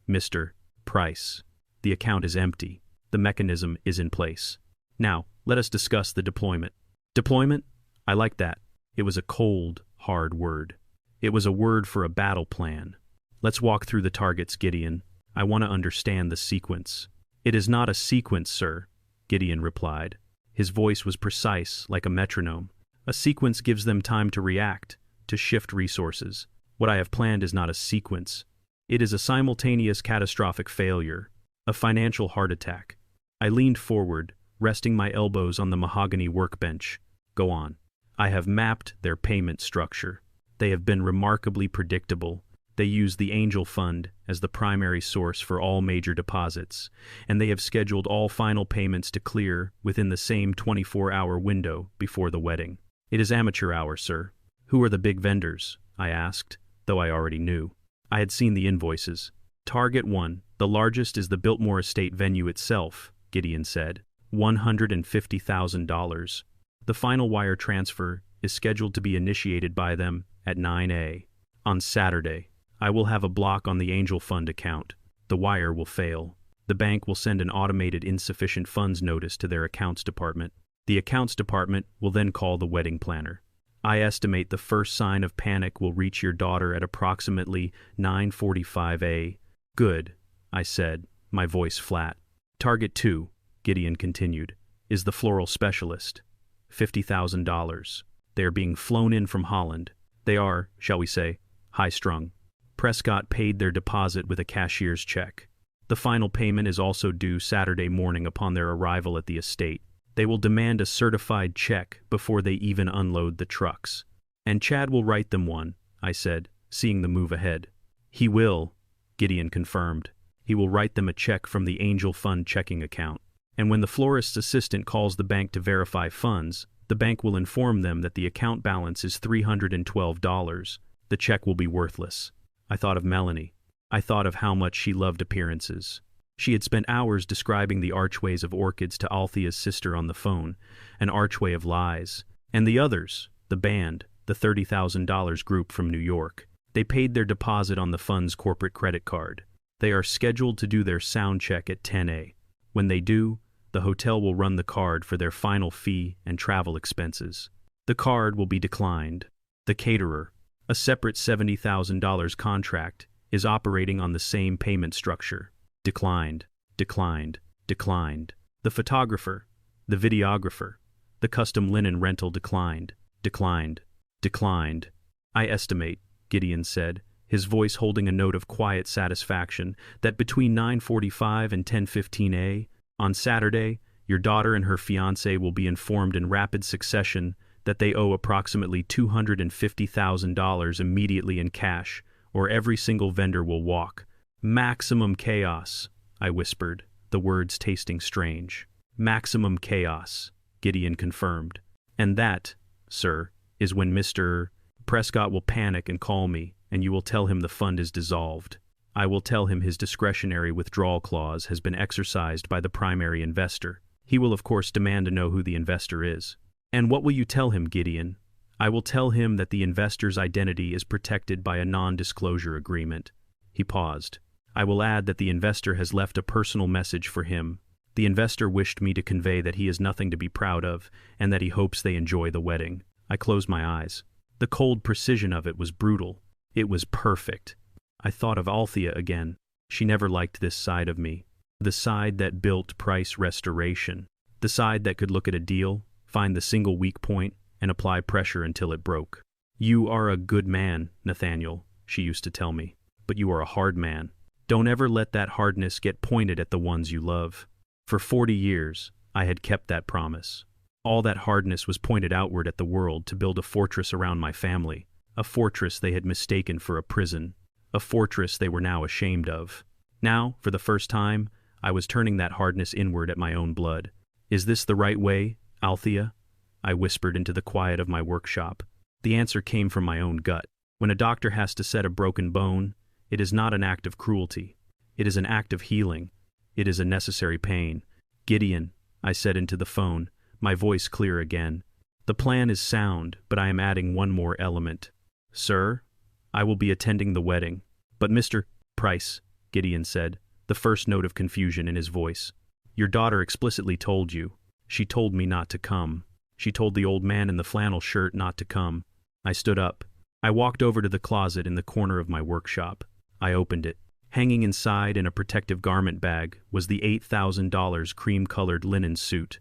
Mr. Price. The account is empty. The mechanism is in place. Now, let us discuss the deployment. Deployment? I like that. It was a cold, hard word. It was a word for a battle plan. Let's walk through the targets, Gideon. I want to understand the sequence. It is not a sequence, sir, Gideon replied. His voice was precise, like a metronome. A sequence gives them time to react, to shift resources. What I have planned is not a sequence. It is a simultaneous catastrophic failure, a financial heart attack. I leaned forward, resting my elbows on the mahogany workbench. Go on. I have mapped their payment structure. They have been remarkably predictable. They use the Angel Fund as the primary source for all major deposits, and they have scheduled all final payments to clear within the same 24-hour window before the wedding. It is amateur hour, sir. Who are the big vendors? I asked, though I already knew. I had seen the invoices. Target 1. The largest is the Biltmore Estate venue itself, Gideon said. $150,000. The final wire transfer is scheduled to be initiated by them at 9 on Saturday. I will have a block on the Angel Fund account. The wire will fail. The bank will send an automated insufficient funds notice to their accounts department. The accounts department will then call the wedding planner. I estimate the first sign of panic will reach your daughter at approximately 9:45 Good, I said, my voice flat. Target 2, Gideon continued, is the floral specialist. $50,000. They are being flown in from Holland. They are, shall we say, high-strung. Prescott paid their deposit with a cashier's check. The final payment is also due Saturday morning upon their arrival at the estate. They will demand a certified check before they even unload the trucks. And Chad will write them one, I said, seeing the move ahead. He will, Gideon confirmed. He will write them a check from the Angel Fund checking account. And when the florist's assistant calls the bank to verify funds, the bank will inform them that the account balance is $312. The check will be worthless. I thought of Melanie. I thought of how much she loved appearances. She had spent hours describing the archways of orchids to Althea's sister on the phone, an archway of lies. And the others, the band, the $30,000 group from New York. They paid their deposit on the fund's corporate credit card. They are scheduled to do their sound check at 10 When they do, the hotel will run the card for their final fee and travel expenses. The card will be declined. The caterer, a separate $70,000 contract, is operating on the same payment structure. Declined, declined, declined. The photographer, the videographer, the custom linen rental declined, declined, declined. I estimate, Gideon said, his voice holding a note of quiet satisfaction, that between 9:45 and 10:15 on Saturday, your daughter and her fiancé will be informed in rapid succession that they owe approximately $250,000 immediately in cash, or every single vendor will walk. Maximum chaos, I whispered, the words tasting strange. Maximum chaos, Gideon confirmed. And that, sir, is when Mr. Prescott will panic and call me, and you will tell him the fund is dissolved. I will tell him his discretionary withdrawal clause has been exercised by the primary investor. He will of course demand to know who the investor is. And what will you tell him, Gideon? I will tell him that the investor's identity is protected by a non-disclosure agreement. He paused. I will add that the investor has left a personal message for him. The investor wished me to convey that he is nothing to be proud of, and that he hopes they enjoy the wedding. I closed my eyes. The cold precision of it was brutal. It was perfect. I thought of Althea again. She never liked this side of me. The side that built price restoration. The side that could look at a deal, find the single weak point, and apply pressure until it broke. You are a good man, Nathaniel, she used to tell me, but you are a hard man. Don't ever let that hardness get pointed at the ones you love. For 40 years, I had kept that promise. All that hardness was pointed outward at the world to build a fortress around my family, a fortress they had mistaken for a prison, a fortress they were now ashamed of. Now, for the first time, I was turning that hardness inward at my own blood. Is this the right way, Althea? I whispered into the quiet of my workshop. The answer came from my own gut. When a doctor has to set a broken bone, it is not an act of cruelty. It is an act of healing. It is a necessary pain. Gideon, I said into the phone, my voice clear again. The plan is sound, but I am adding one more element. Sir, I will be attending the wedding. But Mr. Price, Gideon said, the first note of confusion in his voice. Your daughter explicitly told you. She told me not to come. She told the old man in the flannel shirt not to come. I stood up. I walked over to the closet in the corner of my workshop. I opened it. Hanging inside in a protective garment bag was the $8,000 cream-colored linen suit,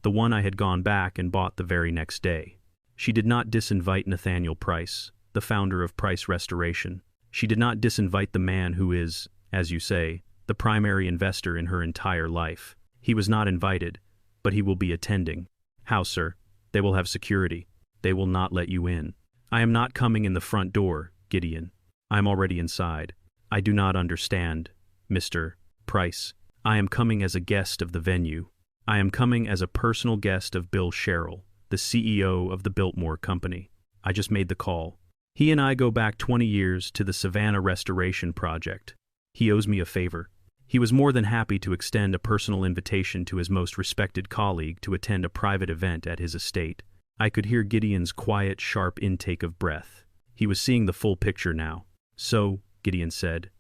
the one I had gone back and bought the very next day. She did not disinvite Nathaniel Price, the founder of Price Restoration. She did not disinvite the man who is, as you say, the primary investor in her entire life. He was not invited, but he will be attending. How, sir? They will have security. They will not let you in. I am not coming in the front door, Gideon. I am already inside. I do not understand, Mr. Price. I am coming as a guest of the venue. I am coming as a personal guest of Bill Sherrill, the CEO of the Biltmore Company. I just made the call. He and I go back 20 years to the Savannah Restoration Project. He owes me a favor. He was more than happy to extend a personal invitation to his most respected colleague to attend a private event at his estate. I could hear Gideon's quiet, sharp intake of breath. He was seeing the full picture now. So, Gideon said,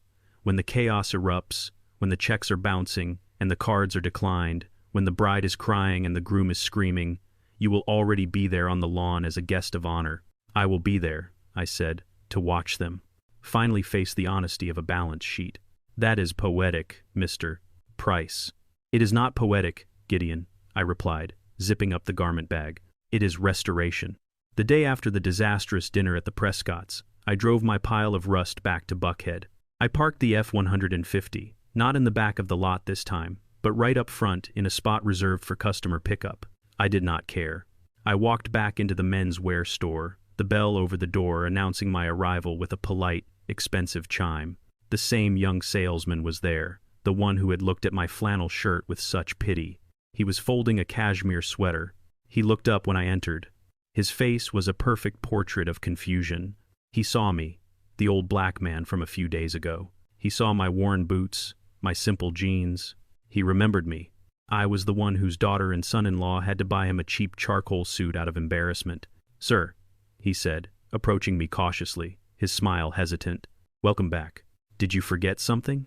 when the chaos erupts, when the checks are bouncing and the cards are declined, when the bride is crying and the groom is screaming, you will already be there on the lawn as a guest of honor. I will be there, I said, to watch them. Finally face the honesty of a balance sheet. That is poetic, Mr. Price. It is not poetic, Gideon, I replied, zipping up the garment bag. It is restoration. The day after the disastrous dinner at the Prescotts, I drove my pile of rust back to Buckhead. I parked the F-150, not in the back of the lot this time, but right up front in a spot reserved for customer pickup. I did not care. I walked back into the men's wear store, the bell over the door announcing my arrival with a polite, expensive chime. The same young salesman was there, the one who had looked at my flannel shirt with such pity. He was folding a cashmere sweater. He looked up when I entered. His face was a perfect portrait of confusion. He saw me, the old black man from a few days ago. He saw my worn boots, my simple jeans. He remembered me. I was the one whose daughter and son-in-law had to buy him a cheap charcoal suit out of embarrassment. "Sir," he said, approaching me cautiously, his smile hesitant. "Welcome back. Did you forget something?"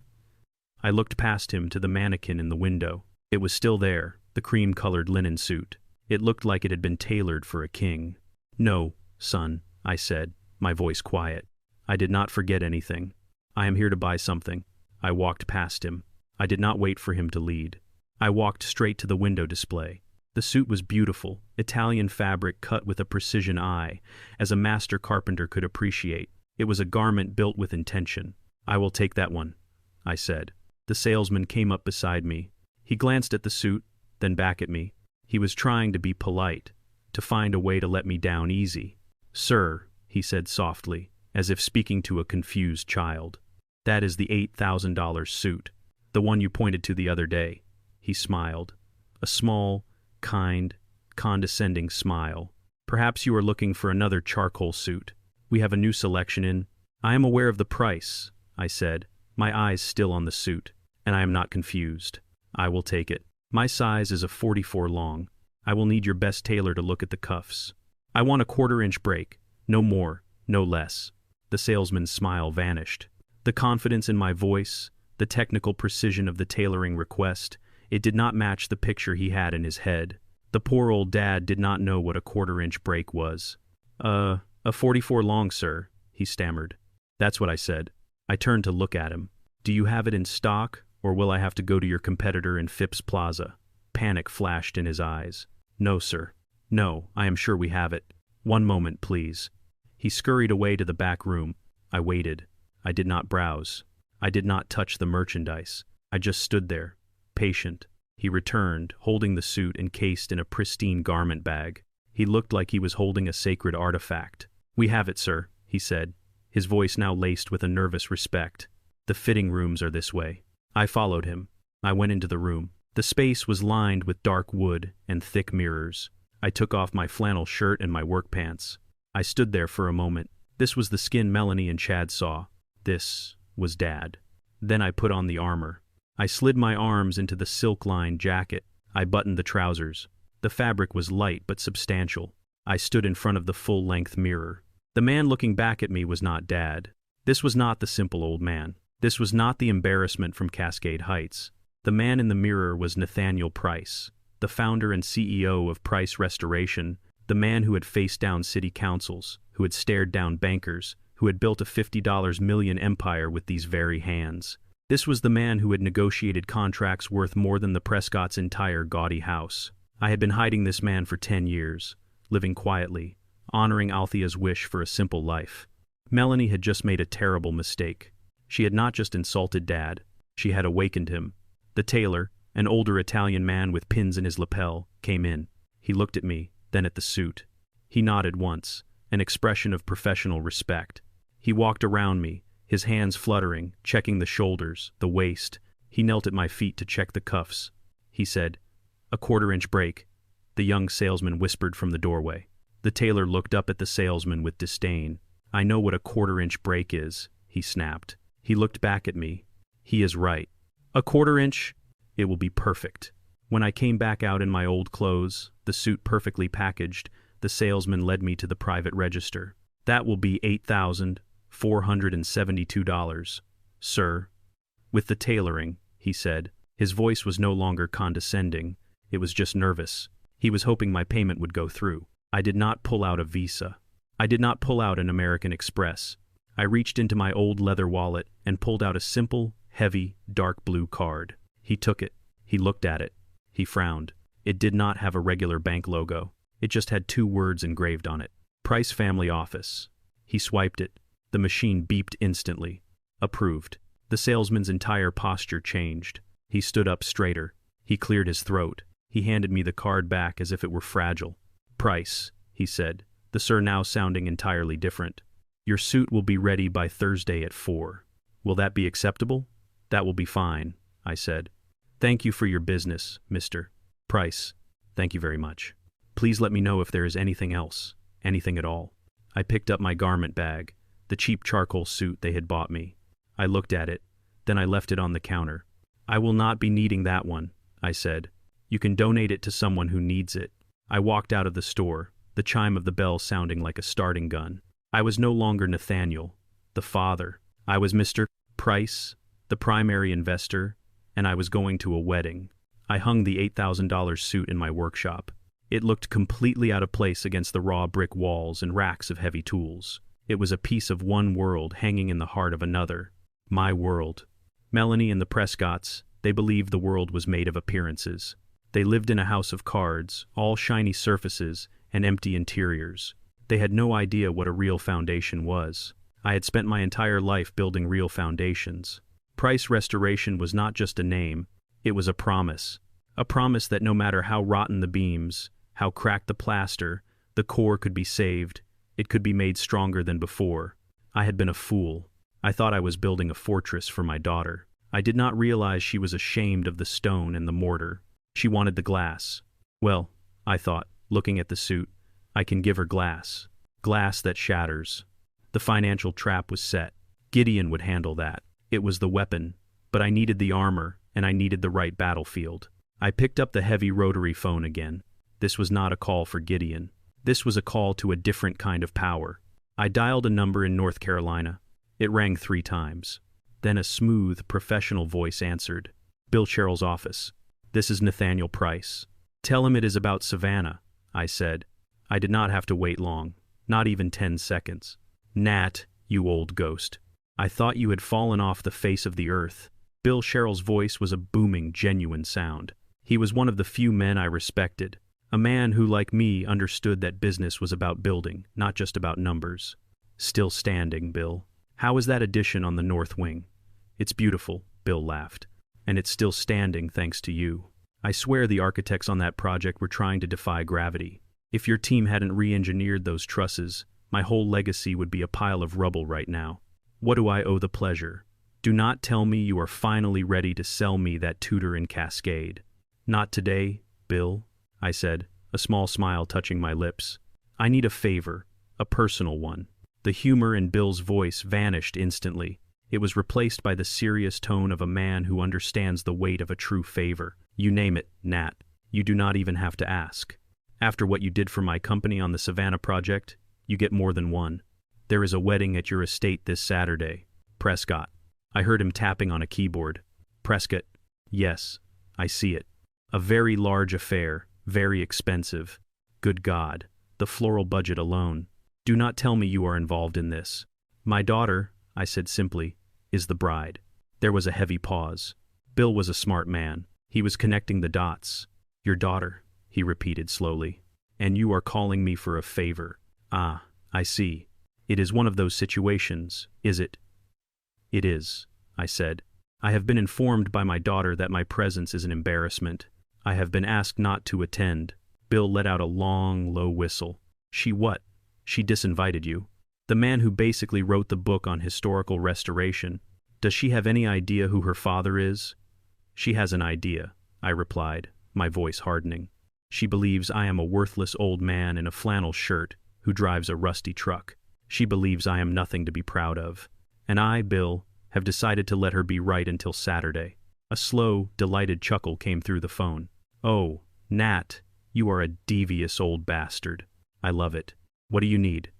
I looked past him to the mannequin in the window. It was still there, the cream-colored linen suit. It looked like it had been tailored for a king. "No, son," I said, my voice quiet. "I did not forget anything. I am here to buy something." I walked past him. I did not wait for him to lead. I walked straight to the window display. The suit was beautiful, Italian fabric cut with a precision eye, as a master carpenter could appreciate. It was a garment built with intention. "I will take that one," I said. The salesman came up beside me. He glanced at the suit, then back at me. He was trying to be polite, to find a way to let me down easy. "Sir," he said softly, as if speaking to a confused child, "that is the $8,000 suit, the one you pointed to the other day." He smiled. A small, kind, condescending smile. "Perhaps you are looking for another charcoal suit. We have a new selection in—" "I am aware of the price," I said, my eyes still on the suit, "and I am not confused. I will take it. My size is a 44 long. I will need your best tailor to look at the cuffs. I want a 1/4-inch break, no more, no less." The salesman's smile vanished. The confidence in my voice, the technical precision of the tailoring request, it did not match the picture he had in his head. The poor old dad did not know what a 1/4-inch break was. A 44 long, sir," he stammered. "That's what I said." I turned to look at him. "Do you have it in stock, or will I have to go to your competitor in Phipps Plaza?" Panic flashed in his eyes. "No, sir. No, I am sure we have it. One moment, please." He scurried away to the back room. I waited. I did not browse. I did not touch the merchandise. I just stood there, patient. He returned, holding the suit encased in a pristine garment bag. He looked like he was holding a sacred artifact. "We have it, sir," he said, his voice now laced with a nervous respect. "The fitting rooms are this way." I followed him. I went into the room. The space was lined with dark wood and thick mirrors. I took off my flannel shirt and my work pants. I stood there for a moment. This was the skin Melanie and Chad saw. This was Dad. Then I put on the armor. I slid my arms into the silk-lined jacket. I buttoned the trousers. The fabric was light but substantial. I stood in front of the full-length mirror. The man looking back at me was not Dad. This was not the simple old man. This was not the embarrassment from Cascade Heights. The man in the mirror was Nathaniel Price, the founder and CEO of Price Restoration, the man who had faced down city councils, who had stared down bankers, who had built a $50 million empire with these very hands. This was the man who had negotiated contracts worth more than the Prescott's entire gaudy house. I had been hiding this man for 10 years, living quietly, honoring Althea's wish for a simple life. Melanie had just made a terrible mistake. She had not just insulted Dad, she had awakened him. The tailor, an older Italian man with pins in his lapel, came in. He looked at me, then at the suit. He nodded once, an expression of professional respect. He walked around me, his hands fluttering, checking the shoulders, the waist. He knelt at my feet to check the cuffs. He said, "A 1/4-inch break," the young salesman whispered from the doorway. The tailor looked up at the salesman with disdain. "I know what a 1/4-inch break is," he snapped. He looked back at me. He is right. A quarter inch? It will be perfect. When I came back out in my old clothes, the suit perfectly packaged, the salesman led me to the private register. That will be $8,472, sir. With the tailoring, he said. His voice was no longer condescending, it was just nervous. He was hoping my payment would go through. I did not pull out a Visa. I did not pull out an American Express. I reached into my old leather wallet and pulled out a simple, heavy, dark blue card. He took it. He looked at it. He frowned. It did not have a regular bank logo. It just had 2 words engraved on it. Price Family Office. He swiped it. The machine beeped instantly. Approved. The salesman's entire posture changed. He stood up straighter. He cleared his throat. He handed me the card back as if it were fragile. Price, he said, the sir now sounding entirely different. Your suit will be ready by Thursday at 4. Will that be acceptable? That will be fine, I said. Thank you for your business, Mr. Price. Thank you very much. Please let me know if there is anything else, anything at all. I picked up my garment bag, the cheap charcoal suit they had bought me. I looked at it, then I left it on the counter. I will not be needing that one, I said. You can donate it to someone who needs it. I walked out of the store, the chime of the bell sounding like a starting gun. I was no longer Nathaniel, the father. I was Mr. Price, the primary investor, and I was going to a wedding. I hung the $8,000 suit in my workshop. It looked completely out of place against the raw brick walls and racks of heavy tools. It was a piece of one world hanging in the heart of another. My world. Melanie and the Prescotts, they believed the world was made of appearances. They lived in a house of cards, all shiny surfaces and empty interiors. They had no idea what a real foundation was. I had spent my entire life building real foundations. Price Restoration was not just a name, it was a promise. A promise that no matter how rotten the beams, how cracked the plaster, the core could be saved, it could be made stronger than before. I had been a fool. I thought I was building a fortress for my daughter. I did not realize she was ashamed of the stone and the mortar. She wanted the glass. Well, I thought, looking at the suit, I can give her glass. Glass that shatters. The financial trap was set. Gideon would handle that. It was the weapon. But I needed the armor, and I needed the right battlefield. I picked up the heavy rotary phone again. This was not a call for Gideon. This was a call to a different kind of power. I dialed a number in North Carolina. It rang 3 times. Then a smooth, professional voice answered. Bill Sherrill's office. This is Nathaniel Price. Tell him it is about Savannah, I said. I did not have to wait long. Not even 10 seconds. Nat, you old ghost. I thought you had fallen off the face of the earth. Bill Sherrill's voice was a booming, genuine sound. He was one of the few men I respected. A man who, like me, understood that business was about building, not just about numbers. Still standing, Bill. How is that addition on the north wing? It's beautiful, Bill laughed. And it's still standing thanks to you. I swear the architects on that project were trying to defy gravity. If your team hadn't re-engineered those trusses, my whole legacy would be a pile of rubble right now. What do I owe the pleasure? Do not tell me you are finally ready to sell me that Tudor in Cascade. Not today, Bill, I said, a small smile touching my lips. I need a favor, a personal one. The humor in Bill's voice vanished instantly. It was replaced by the serious tone of a man who understands the weight of a true favor. You name it, Nat. You do not even have to ask. After what you did for my company on the Savannah project, you get more than one. There is a wedding at your estate this Saturday. Prescott. I heard him tapping on a keyboard. Prescott. Yes, I see it. A very large affair, very expensive. Good God, the floral budget alone. Do not tell me you are involved in this. My daughter, I said simply, is the bride. There was a heavy pause. Bill was a smart man. He was connecting the dots. Your daughter, he repeated slowly. And you are calling me for a favor. Ah, I see. It is one of those situations, is it? It is, I said. I have been informed by my daughter that my presence is an embarrassment. I have been asked not to attend. Bill let out a long, low whistle. She what? She disinvited you. The man who basically wrote the book on historical restoration. Does she have any idea who her father is? She has an idea, I replied, my voice hardening. She believes I am a worthless old man in a flannel shirt who drives a rusty truck. She believes I am nothing to be proud of. And I, Bill, have decided to let her be right until Saturday. A slow, delighted chuckle came through the phone. Oh, Nat, you are a devious old bastard. I love it. What do you need?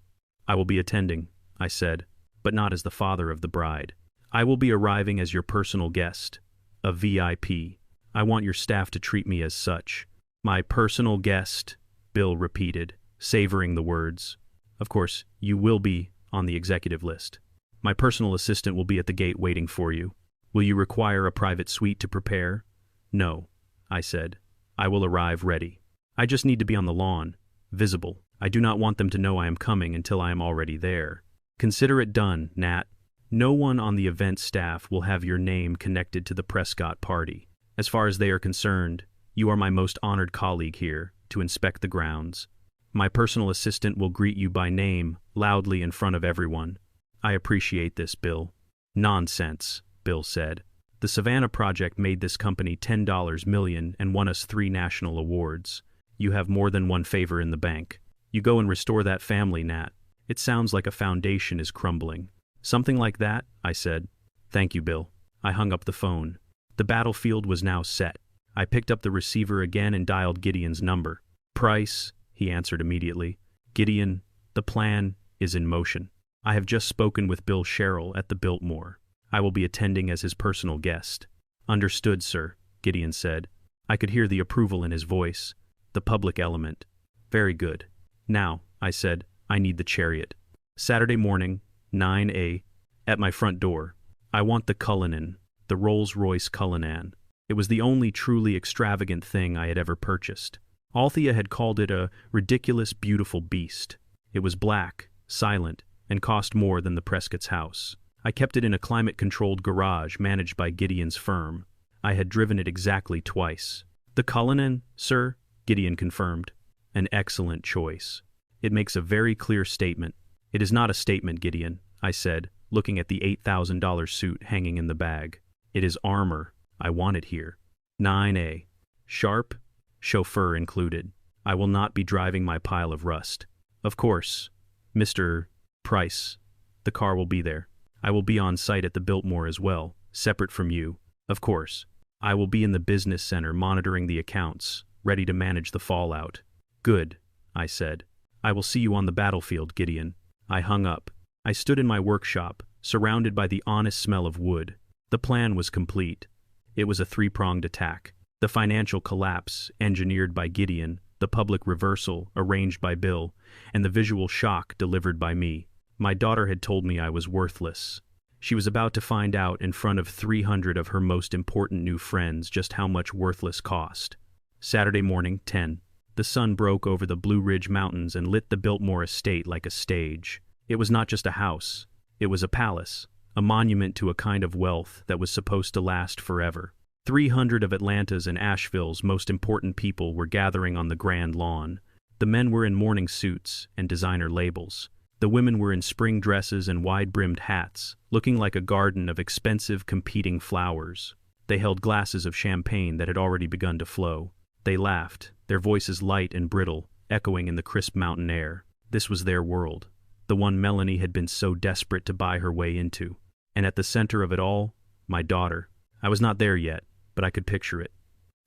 I will be attending, I said, but not as the father of the bride. I will be arriving as your personal guest, a VIP. I want your staff to treat me as such. My personal guest, Bill repeated, savoring the words. Of course, you will be on the executive list. My personal assistant will be at the gate waiting for you. Will you require a private suite to prepare? No, I said. I will arrive ready. I just need to be on the lawn, visible. I do not want them to know I am coming until I am already there. Consider it done, Nat. No one on the event staff will have your name connected to the Prescott party. As far as they are concerned, you are my most honored colleague here to inspect the grounds. My personal assistant will greet you by name, loudly in front of everyone. I appreciate this, Bill. Nonsense, Bill said. The Savannah Project made this company $10 million and won us 3 national awards. You have more than one favor in the bank. You go and restore that family, Nat. It sounds like a foundation is crumbling. Something like that, I said. Thank you, Bill. I hung up the phone. The battlefield was now set. I picked up the receiver again and dialed Gideon's number. Price, he answered immediately. Gideon, the plan is in motion. I have just spoken with Bill Sherrill at the Biltmore. I will be attending as his personal guest. Understood, sir, Gideon said. I could hear the approval in his voice. The public element. Very good. Now, I said, I need the chariot. Saturday morning, 9 at my front door. I want the Cullinan, the Rolls-Royce Cullinan. It was the only truly extravagant thing I had ever purchased. Althea had called it a ridiculous, beautiful beast. It was black, silent, and cost more than the Prescott's house. I kept it in a climate-controlled garage managed by Gideon's firm. I had driven it exactly twice. The Cullinan, sir, Gideon confirmed. An excellent choice. It makes a very clear statement. It is not a statement, Gideon, I said, looking at the $8,000 suit hanging in the bag. It is armor. I want it here. 9A. Sharp, chauffeur included. I will not be driving my pile of rust. Of course, Mr. Price, the car will be there. I will be on site at the Biltmore as well, separate from you. Of course, I will be in the business center monitoring the accounts, ready to manage the fallout. Good, I said. I will see you on the battlefield, Gideon. I hung up. I stood in my workshop, surrounded by the honest smell of wood. The plan was complete. It was a 3-pronged attack. The financial collapse, engineered by Gideon, the public reversal, arranged by Bill, and the visual shock delivered by me. My daughter had told me I was worthless. She was about to find out in front of 300 of her most important new friends just how much worthless cost. Saturday morning, 10. The sun broke over the Blue Ridge Mountains and lit the Biltmore estate like a stage. It was not just a house. It was a palace, a monument to a kind of wealth that was supposed to last forever. 300 of Atlanta's and Asheville's most important people were gathering on the grand lawn. The men were in morning suits and designer labels. The women were in spring dresses and wide-brimmed hats, looking like a garden of expensive competing flowers. They held glasses of champagne that had already begun to flow. They laughed, their voices light and brittle, echoing in the crisp mountain air. This was their world, the one Melanie had been so desperate to buy her way into. And at the center of it all, my daughter. I was not there yet, but I could picture it.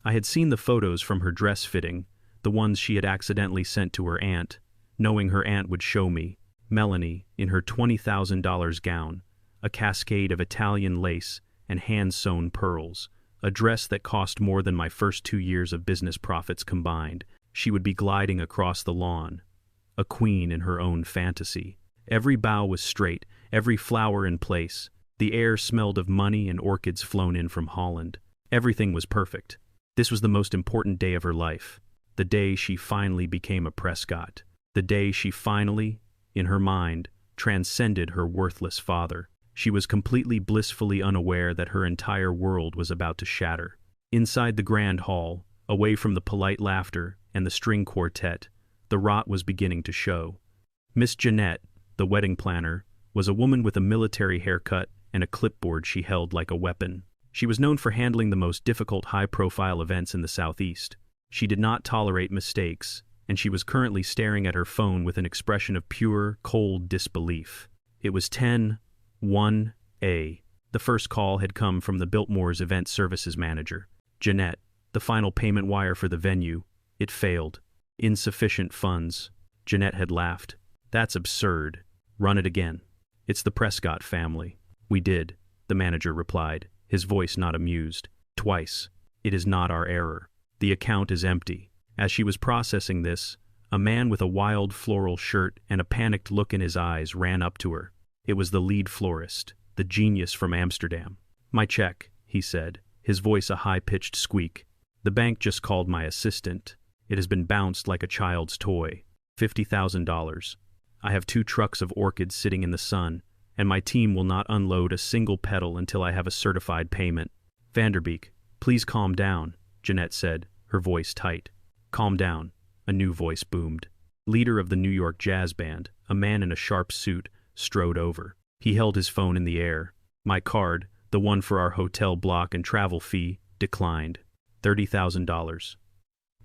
I had seen the photos from her dress fitting, the ones she had accidentally sent to her aunt, knowing her aunt would show me. Melanie, in her $20,000 gown, a cascade of Italian lace and hand-sewn pearls, a dress that cost more than my first 2 years of business profits combined. She would be gliding across the lawn, a queen in her own fantasy. Every bough was straight, every flower in place. The air smelled of money and orchids flown in from Holland. Everything was perfect. This was the most important day of her life. The day she finally became a Prescott. The day she finally, in her mind, transcended her worthless father. She was completely blissfully unaware that her entire world was about to shatter. Inside the grand hall, away from the polite laughter and the string quartet, the rot was beginning to show. Miss Jeanette, the wedding planner, was a woman with a military haircut and a clipboard she held like a weapon. She was known for handling the most difficult high-profile events in the Southeast. She did not tolerate mistakes, and she was currently staring at her phone with an expression of pure, cold disbelief. It was 10:01 a.m. The first call had come from the Biltmore's event services manager. Jeanette, the final payment wire for the venue. It failed. Insufficient funds. Jeanette had laughed. That's absurd. Run it again. It's the Prescott family. We did, the manager replied, his voice not amused. Twice. It is not our error. The account is empty. As she was processing this, a man with a wild floral shirt and a panicked look in his eyes ran up to her. It was the lead florist, the genius from Amsterdam. My check, he said, his voice a high-pitched squeak. The bank just called my assistant. It has been bounced like a child's toy. $50,000. I have 2 trucks of orchids sitting in the sun, and my team will not unload a single petal until I have a certified payment. Vanderbeek, please calm down, Jeanette said, her voice tight. Calm down, a new voice boomed. Leader of the New York Jazz Band, a man in a sharp suit, strode over. He held his phone in the air. My card, the one for our hotel block and travel fee, declined. $30,000.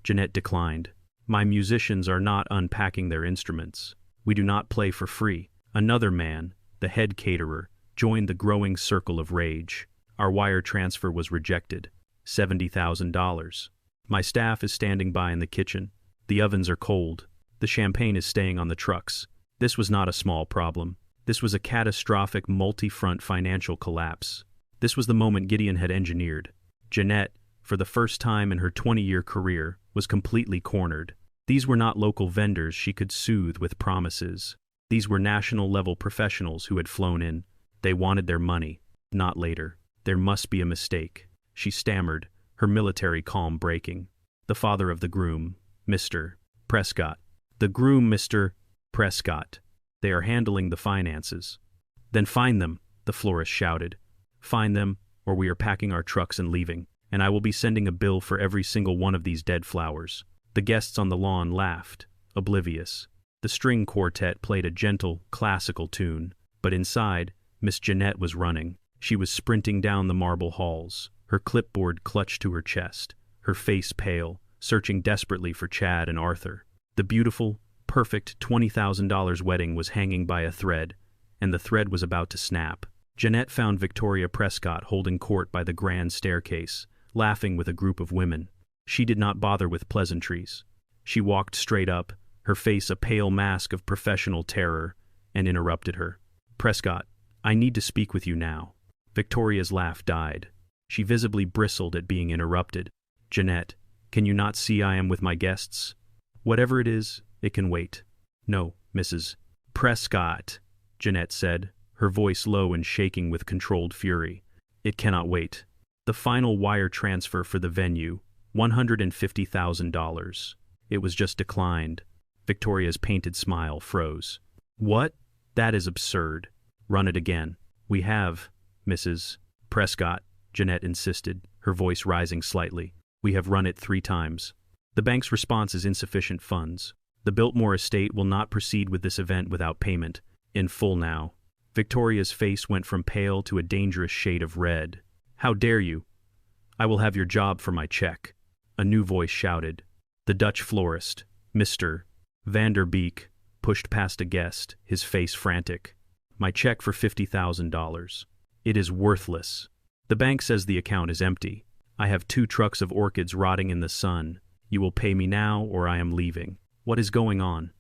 Jeanette declined. My musicians are not unpacking their instruments. We do not play for free. Another man, the head caterer, joined the growing circle of rage. Our wire transfer was rejected. $70,000. My staff is standing by in the kitchen. The ovens are cold. The champagne is staying on the trucks. This was not a small problem. This was a catastrophic multi-front financial collapse. This was the moment Gideon had engineered. Jeanette, for the first time in her 20-year career, was completely cornered. These were not local vendors she could soothe with promises. These were national-level professionals who had flown in. They wanted their money, not later. There must be a mistake. She stammered, her military calm breaking. The father of the groom, Mr. Prescott. The groom, Mr. Prescott. They are handling the finances. Then find them, the florist shouted. Find them, or we are packing our trucks and leaving, and I will be sending a bill for every single one of these dead flowers. The guests on the lawn laughed, oblivious. The string quartet played a gentle, classical tune, but inside, Miss Jeanette was running. She was sprinting down the marble halls, her clipboard clutched to her chest, her face pale, searching desperately for Chad and Arthur. The beautiful, perfect $20,000 wedding was hanging by a thread, and the thread was about to snap. Jeanette found Victoria Prescott holding court by the grand staircase, laughing with a group of women. She did not bother with pleasantries. She walked straight up, her face a pale mask of professional terror, and interrupted her. Prescott, I need to speak with you now. Victoria's laugh died. She visibly bristled at being interrupted. Jeanette, can you not see I am with my guests? Whatever it is, it can wait. No, Mrs. Prescott, Jeanette said, her voice low and shaking with controlled fury. It cannot wait. The final wire transfer for the venue, $150,000. It was just declined. Victoria's painted smile froze. What? That is absurd. Run it again. We have, Mrs. Prescott, Jeanette insisted, her voice rising slightly. We have run it 3 times. The bank's response is insufficient funds. The Biltmore estate will not proceed with this event without payment. In full now. Victoria's face went from pale to a dangerous shade of red. How dare you? I will have your job for my check. A new voice shouted. The Dutch florist, Mr. Vanderbeek, pushed past a guest, his face frantic. My check for $50,000. It is worthless. The bank says the account is empty. I have 2 trucks of orchids rotting in the sun. You will pay me now or I am leaving. What is going on?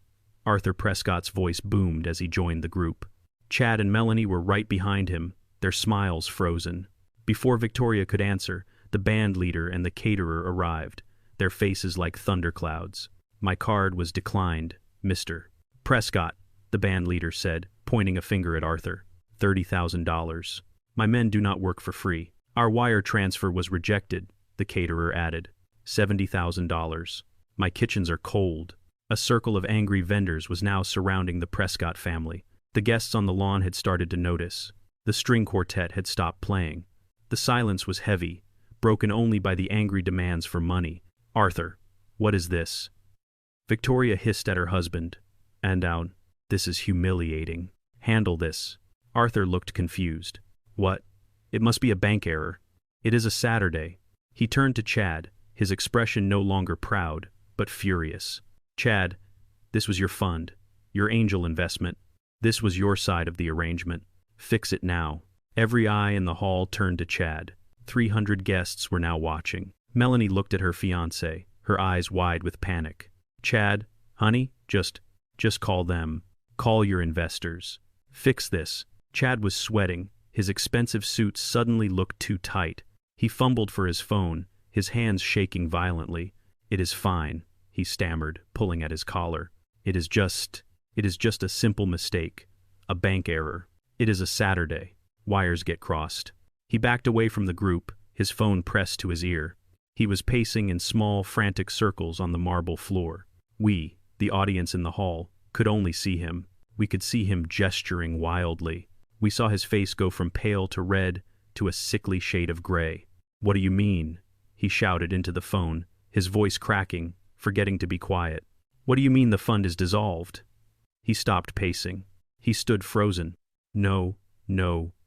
Arthur Prescott's voice boomed as he joined the group. Chad and Melanie were right behind him, their smiles frozen. Before Victoria could answer, the band leader and the caterer arrived, their faces like thunderclouds. My card was declined, Mr. Prescott, the band leader said, pointing a finger at Arthur. $30,000. My men do not work for free. Our wire transfer was rejected, the caterer added. $70,000. My kitchens are cold. A circle of angry vendors was now surrounding the Prescott family. The guests on the lawn had started to notice. The string quartet had stopped playing. The silence was heavy, broken only by the angry demands for money. Arthur, what is this? Victoria hissed at her husband. And out. This is humiliating. Handle this. Arthur looked confused. What? It must be a bank error. It is a Saturday. He turned to Chad, his expression no longer proud, but furious. Chad, this was your fund, your angel investment. This was your side of the arrangement. Fix it now. Every eye in the hall turned to Chad. 300 guests were now watching. Melanie looked at her fiancé, her eyes wide with panic. Chad, honey, just call them. Call your investors. Fix this. Chad was sweating. His expensive suit suddenly looked too tight. He fumbled for his phone, his hands shaking violently. It is fine, he stammered, pulling at his collar. It is just a simple mistake. A bank error. It is a Saturday. Wires get crossed. He backed away from the group, his phone pressed to his ear. He was pacing in small, frantic circles on the marble floor. We, the audience in the hall, could only see him. We could see him gesturing wildly. We saw his face go from pale to red to a sickly shade of gray. What do you mean? He shouted into the phone, his voice cracking, forgetting to be quiet. What do you mean the fund is dissolved? He stopped pacing. He stood frozen. No,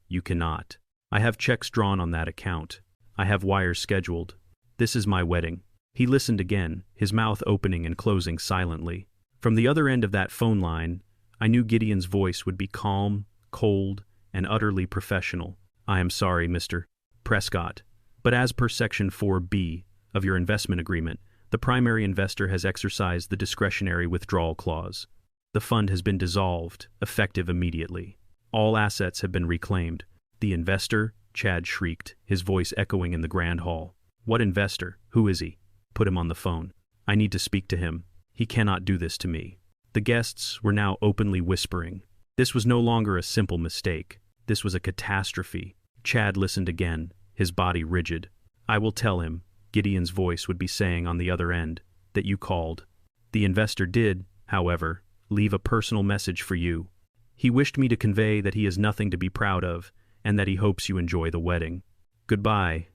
you cannot. I have checks drawn on that account. I have wires scheduled. This is my wedding. He listened again, his mouth opening and closing silently. From the other end of that phone line, I knew Gideon's voice would be calm, cold, and utterly professional. I am sorry, Mr. Prescott, but as per Section 4B of your investment agreement, the primary investor has exercised the discretionary withdrawal clause. The fund has been dissolved, effective immediately. All assets have been reclaimed. The investor? Chad shrieked, his voice echoing in the grand hall. What investor? Who is he? Put him on the phone. I need to speak to him. He cannot do this to me. The guests were now openly whispering. This was no longer a simple mistake. This was a catastrophe. Chad listened again, his body rigid. I will tell him, Gideon's voice would be saying on the other end, that you called. The investor did, however, leave a personal message for you. He wished me to convey that he is nothing to be proud of, and that he hopes you enjoy the wedding. Goodbye,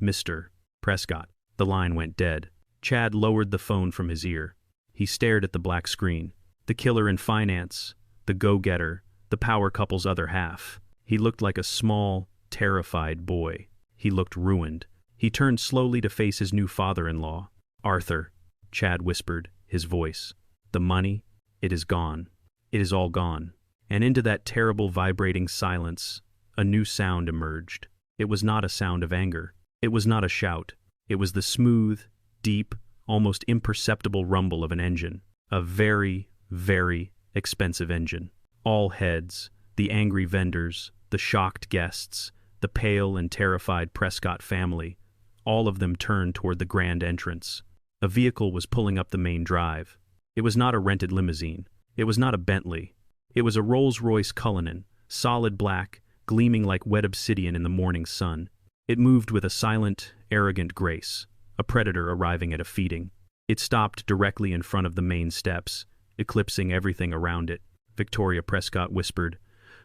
Mr. Prescott. The line went dead. Chad lowered the phone from his ear. He stared at the black screen. The killer in finance, the go-getter, the power couple's other half. He looked like a small, terrified boy. He looked ruined. He turned slowly to face his new father-in-law. Arthur, Chad whispered, his voice. The money? It is gone. It is all gone. And into that terrible vibrating silence, a new sound emerged. It was not a sound of anger. It was not a shout. It was the smooth, deep, almost imperceptible rumble of an engine. A very, very expensive engine. All heads, the angry vendors, the shocked guests, the pale and terrified Prescott family, all of them turned toward the grand entrance. A vehicle was pulling up the main drive. It was not a rented limousine. It was not a Bentley. It was a Rolls-Royce Cullinan, solid black, gleaming like wet obsidian in the morning sun. It moved with a silent, arrogant grace, a predator arriving at a feeding. It stopped directly in front of the main steps, eclipsing everything around it. Victoria Prescott whispered,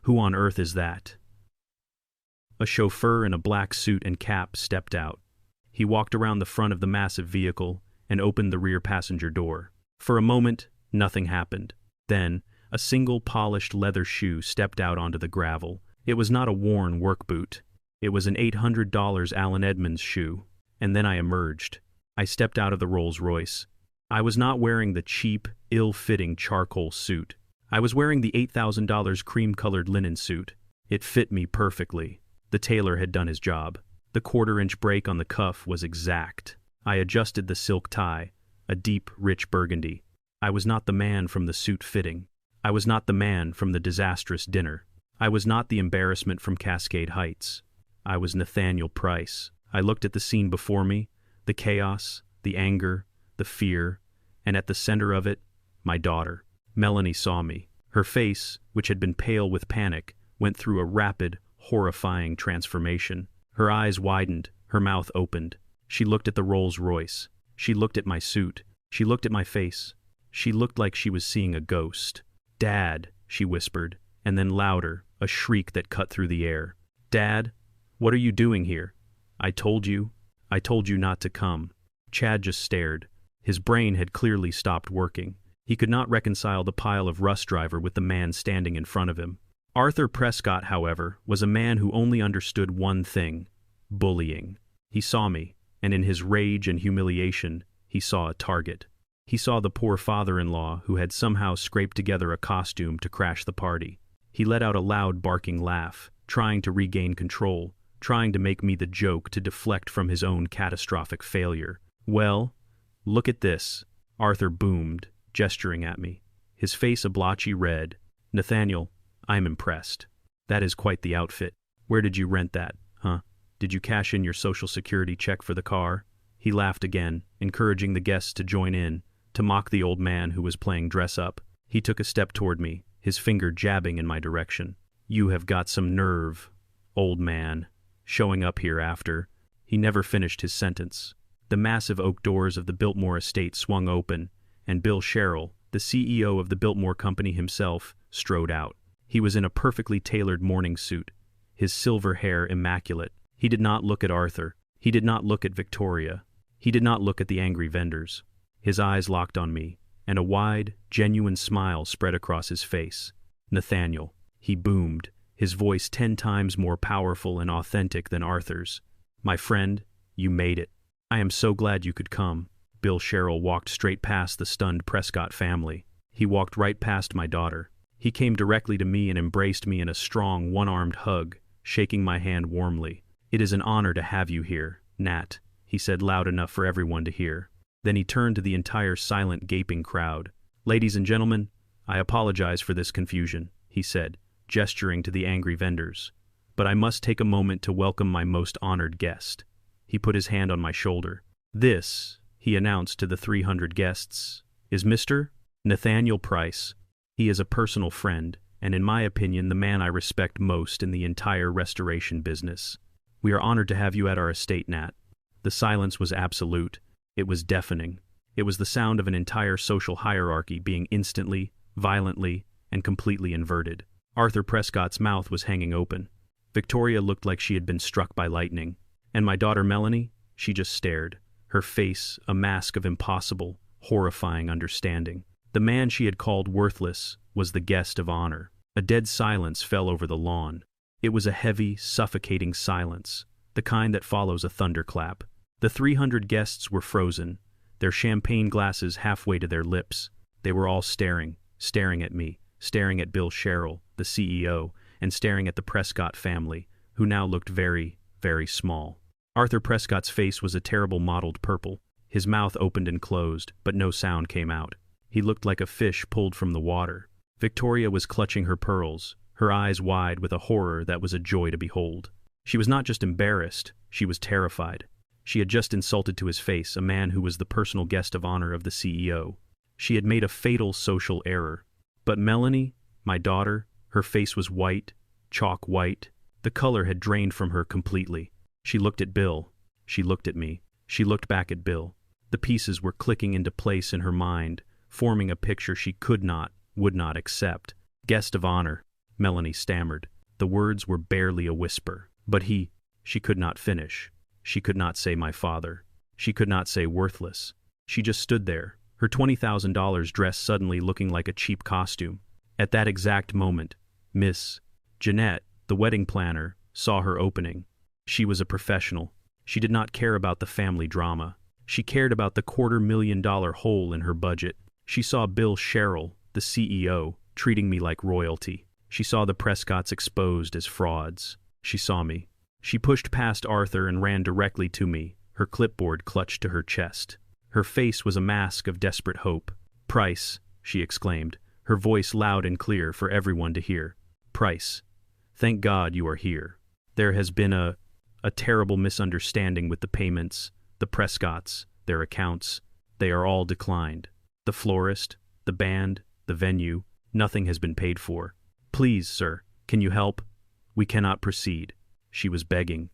"Who on earth is that?" A chauffeur in a black suit and cap stepped out. He walked around the front of the massive vehicle and opened the rear passenger door. For a moment, nothing happened. Then, a single polished leather shoe stepped out onto the gravel. It was not a worn work boot. It was an $800 Allen Edmonds shoe. And then I emerged. I stepped out of the Rolls-Royce. I was not wearing the cheap, ill-fitting charcoal suit. I was wearing the $8,000 cream-colored linen suit. It fit me perfectly. The tailor had done his job. The quarter-inch break on the cuff was exact. I adjusted the silk tie, a deep, rich burgundy. I was not the man from the suit fitting. I was not the man from the disastrous dinner. I was not the embarrassment from Cascade Heights. I was Nathaniel Price. I looked at the scene before me, the chaos, the anger, the fear, and at the center of it, my daughter. Melanie saw me. Her face, which had been pale with panic, went through a rapid, horrifying transformation. Her eyes widened, her mouth opened. She looked at the Rolls-Royce. She looked at my suit. She looked at my face. She looked like she was seeing a ghost. "Dad," she whispered, and then louder, a shriek that cut through the air. "Dad, what are you doing here? I told you not to come." Chad just stared. His brain had clearly stopped working. He could not reconcile the pile of rust driver with the man standing in front of him. Arthur Prescott, however, was a man who only understood one thing: bullying. He saw me, and in his rage and humiliation, he saw a target. He saw the poor father-in-law who had somehow scraped together a costume to crash the party. He let out a loud barking laugh, trying to regain control, trying to make me the joke to deflect from his own catastrophic failure. "Well, look at this," Arthur boomed, gesturing at me, his face a blotchy red. "Nathaniel, I'm impressed. That is quite the outfit. Where did you rent that, huh? Did you cash in your Social Security check for the car?" He laughed again, encouraging the guests to join in, to mock the old man who was playing dress-up. He took a step toward me, his finger jabbing in my direction. "You have got some nerve, old man, showing up here after." He never finished his sentence. The massive oak doors of the Biltmore estate swung open, and Bill Sherrill, the CEO of the Biltmore Company himself, strode out. He was in a perfectly tailored morning suit, his silver hair immaculate. He did not look at Arthur. He did not look at Victoria. He did not look at the angry vendors. His eyes locked on me, and a wide, genuine smile spread across his face. "Nathaniel," he boomed, his voice 10 times more powerful and authentic than Arthur's. "My friend, you made it. I am so glad you could come." Bill Sherrill walked straight past the stunned Prescott family. He walked right past my daughter. He came directly to me and embraced me in a strong, one-armed hug, shaking my hand warmly. "It is an honor to have you here, Nat," he said loud enough for everyone to hear. Then he turned to the entire silent, gaping crowd. "Ladies and gentlemen, I apologize for this confusion," he said, gesturing to the angry vendors. "But I must take a moment to welcome my most honored guest." He put his hand on my shoulder. "This," he announced to the 300 guests, "is Mr. Nathaniel Price. He is a personal friend, and in my opinion the man I respect most in the entire restoration business. We are honored to have you at our estate, Nat." The silence was absolute. It was deafening. It was the sound of an entire social hierarchy being instantly, violently, and completely inverted. Arthur Prescott's mouth was hanging open. Victoria looked like she had been struck by lightning. And my daughter Melanie, she just stared, her face a mask of impossible, horrifying understanding. The man she had called worthless was the guest of honor. A dead silence fell over the lawn. It was a heavy, suffocating silence, the kind that follows a thunderclap. The 300 guests were frozen, their champagne glasses halfway to their lips. They were all staring at me, staring at Bill Sherrill, the CEO, and staring at the Prescott family, who now looked very, very small. Arthur Prescott's face was a terrible mottled purple. His mouth opened and closed, but no sound came out. He looked like a fish pulled from the water. Victoria was clutching her pearls, her eyes wide with a horror that was a joy to behold. She was not just embarrassed, she was terrified. She had just insulted to his face a man who was the personal guest of honor of the CEO. She had made a fatal social error. But Melanie, my daughter, her face was white, chalk white. The color had drained from her completely. She looked at Bill. She looked at me. She looked back at Bill. The pieces were clicking into place in her mind, forming a picture she could not, would not accept. "Guest of honor," Melanie stammered. The words were barely a whisper. But she could not finish. She could not say my father. She could not say worthless. She just stood there, her $20,000 dress suddenly looking like a cheap costume. At that exact moment, Miss Jeanette, the wedding planner, saw her opening. She was a professional. She did not care about the family drama. She cared about the $250,000 hole in her budget. She saw Bill Sherrill, the CEO, treating me like royalty. She saw the Prescotts exposed as frauds. She saw me. She pushed past Arthur and ran directly to me, her clipboard clutched to her chest. Her face was a mask of desperate hope. "Price," she exclaimed, her voice loud and clear for everyone to hear. "Price, thank God you are here. There has been a terrible misunderstanding with the payments, the Prescotts, their accounts. They are all declined. The florist, the band, the venue, nothing has been paid for. Please, sir, can you help? We cannot proceed." She was begging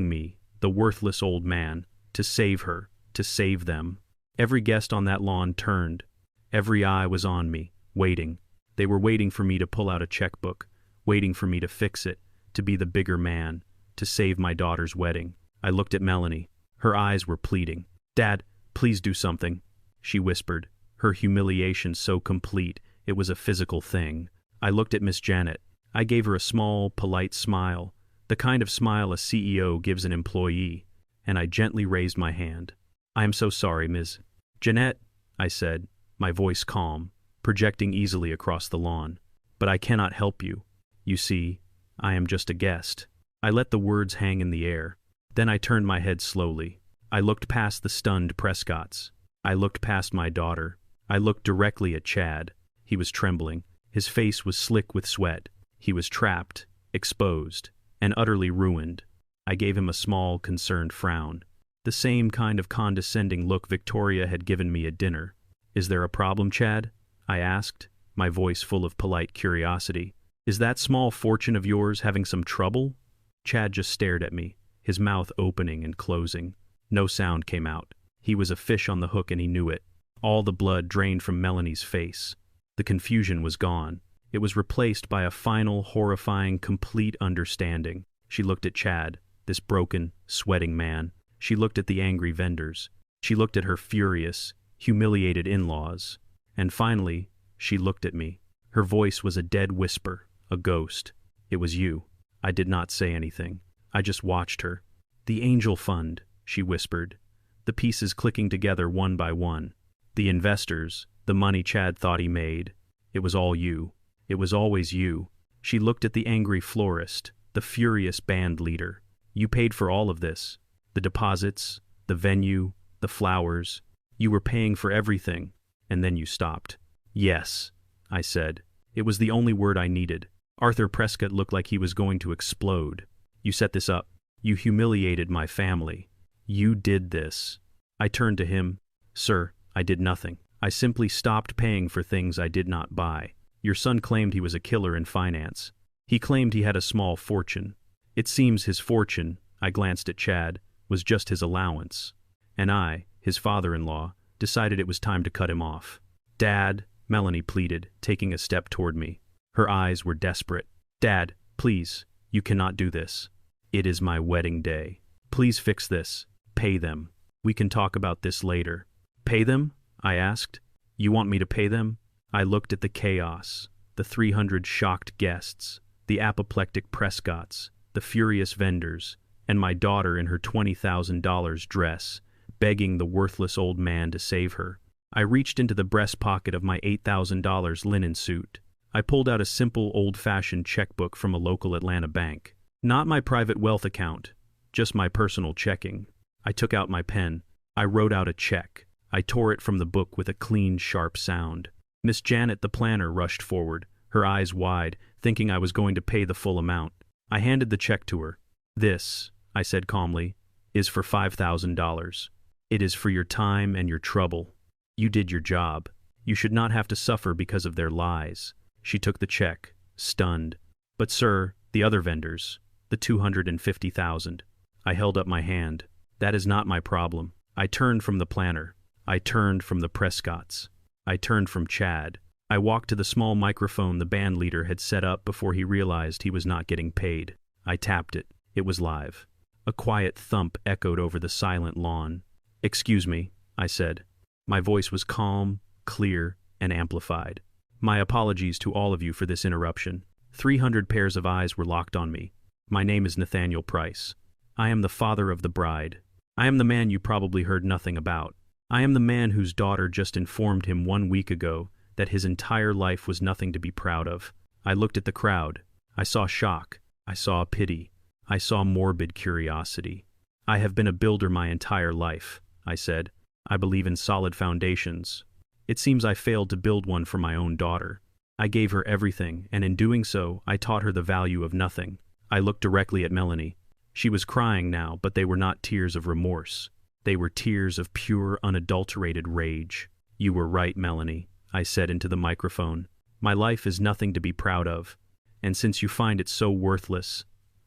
me, the worthless old man, to save her, to save them. Every guest on that lawn turned. Every eye was on me, waiting. They were waiting for me to pull out a checkbook, waiting for me to fix it, to be the bigger man, to save my daughter's wedding. I looked at Melanie. Her eyes were pleading. "Dad, please do something," she whispered, her humiliation so complete it was a physical thing. I looked at Miss Janet. I gave her a small, polite smile, the kind of smile a CEO gives an employee, and I gently raised my hand. "I am so sorry, Ms. Jeanette," I said, my voice calm, projecting easily across the lawn. "But I cannot help you. You see, I am just a guest. I let the words hang in the air. Then I turned my head slowly. I looked past the stunned Prescotts. I looked past my daughter. I looked directly at Chad. He was trembling. His face was slick with sweat. He was trapped, exposed, and utterly ruined. I gave him a small, concerned frown. The same kind of condescending look Victoria had given me at dinner. "Is there a problem, Chad?" I asked, my voice full of polite curiosity. "Is that small fortune of yours having some trouble?" Chad just stared at me, his mouth opening and closing. No sound came out. He was a fish on the hook and he knew it. All the blood drained from Melanie's face. The confusion was gone. It was replaced by a final, horrifying, complete understanding. She looked at Chad, this broken, sweating man. She looked at the angry vendors. She looked at her furious, humiliated in-laws. And finally, she looked at me. Her voice was a dead whisper, a ghost. "It was you." I did not say anything. I just watched her. "The Angel Fund," she whispered, the pieces clicking together one by one. "The investors, the money Chad thought he made. It was all you. It was always you." She looked at the angry florist, the furious band leader. "You paid for all of this. The deposits, the venue, the flowers. You were paying for everything, and then you stopped." "Yes," I said. It was the only word I needed. Arthur Prescott looked like he was going to explode. "You set this up. You humiliated my family. You did this." I turned to him. "Sir, I did nothing. I simply stopped paying for things I did not buy. Your son claimed he was a killer in finance. He claimed he had a small fortune. It seems his fortune," I glanced at Chad, "was just his allowance. And I, his father-in-law, decided it was time to cut him off." "Dad," Melanie pleaded, taking a step toward me. Her eyes were desperate. "Dad, please, you cannot do this. It is my wedding day. Please fix this. Pay them. We can talk about this later." "Pay them?" I asked. "You want me to pay them?" I looked at the chaos, the 300 shocked guests, the apoplectic Prescotts, the furious vendors, and my daughter in her $20,000 dress, begging the worthless old man to save her. I reached into the breast pocket of my $8,000 linen suit. I pulled out a simple, old-fashioned checkbook from a local Atlanta bank. Not my private wealth account, just my personal checking. I took out my pen. I wrote out a check. I tore it from the book with a clean, sharp sound. Miss Janet, the planner, rushed forward, her eyes wide, thinking I was going to pay the full amount. I handed the check to her. "This," I said calmly, "is for $5,000. It is for your time and your trouble. You did your job. You should not have to suffer because of their lies." She took the check, stunned. "But sir, the other vendors, the $250,000. I held up my hand. "That is not my problem." I turned from the planner. I turned from the Prescotts. I turned from Chad. I walked to the small microphone the band leader had set up before he realized he was not getting paid. I tapped it. It was live. A quiet thump echoed over the silent lawn. "Excuse me," I said. My voice was calm, clear, and amplified. "My apologies to all of you for this interruption." 300 pairs of eyes were locked on me. "My name is Nathaniel Price. I am the father of the bride. I am the man you probably heard nothing about. I am the man whose daughter just informed him 1 week ago that his entire life was nothing to be proud of." I looked at the crowd. I saw shock. I saw pity. I saw morbid curiosity. "I have been a builder my entire life," I said. "I believe in solid foundations. It seems I failed to build one for my own daughter. I gave her everything, and in doing so, I taught her the value of nothing." I looked directly at Melanie. She was crying now, but they were not tears of remorse. They were tears of pure, unadulterated rage. "You were right, Melanie," I said into the microphone. "My life is nothing to be proud of, and since you find it so worthless,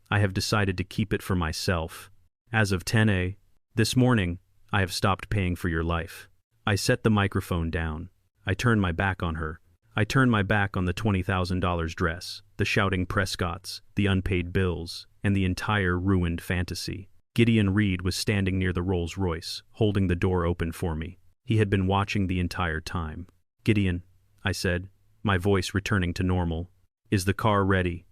I have decided to keep it for myself. As of 10 this morning, I have stopped paying for your life." I set the microphone down. I turned my back on her. I turned my back on the $20,000 dress, the shouting Prescotts, the unpaid bills, and the entire ruined fantasy. Gideon Reed was standing near the Rolls-Royce, holding the door open for me. He had been watching the entire time. "Gideon," I said, my voice returning to normal, "is the car ready?"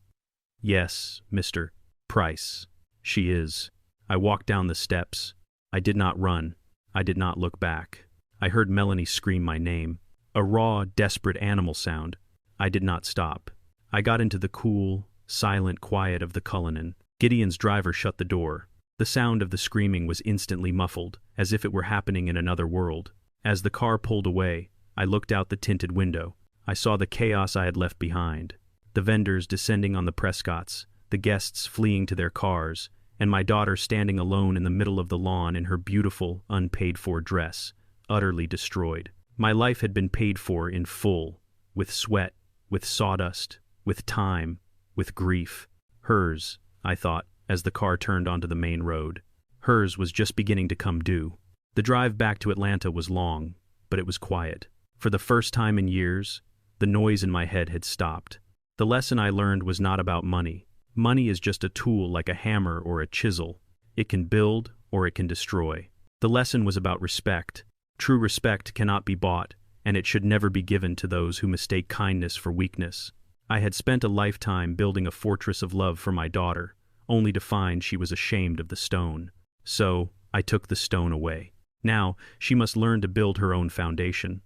"Yes, Mr. Price, she is." I walked down the steps. I did not run. I did not look back. I heard Melanie scream my name, a raw, desperate animal sound. I did not stop. I got into the cool, silent quiet of the Cullinan. Gideon's driver shut the door. The sound of the screaming was instantly muffled, as if it were happening in another world. As the car pulled away, I looked out the tinted window. I saw the chaos I had left behind. The vendors descending on the Prescotts, the guests fleeing to their cars, and my daughter standing alone in the middle of the lawn in her beautiful, unpaid-for dress, utterly destroyed. My life had been paid for in full, with sweat, with sawdust, with time, with grief. Hers, I thought, as the car turned onto the main road. Hers was just beginning to come due. The drive back to Atlanta was long, but it was quiet. For the first time in years, the noise in my head had stopped. The lesson I learned was not about money. Money is just a tool like a hammer or a chisel. It can build or it can destroy. The lesson was about respect. True respect cannot be bought, and it should never be given to those who mistake kindness for weakness. I had spent a lifetime building a fortress of love for my daughter, only to find she was ashamed of the stone. So, I took the stone away. Now, she must learn to build her own foundation.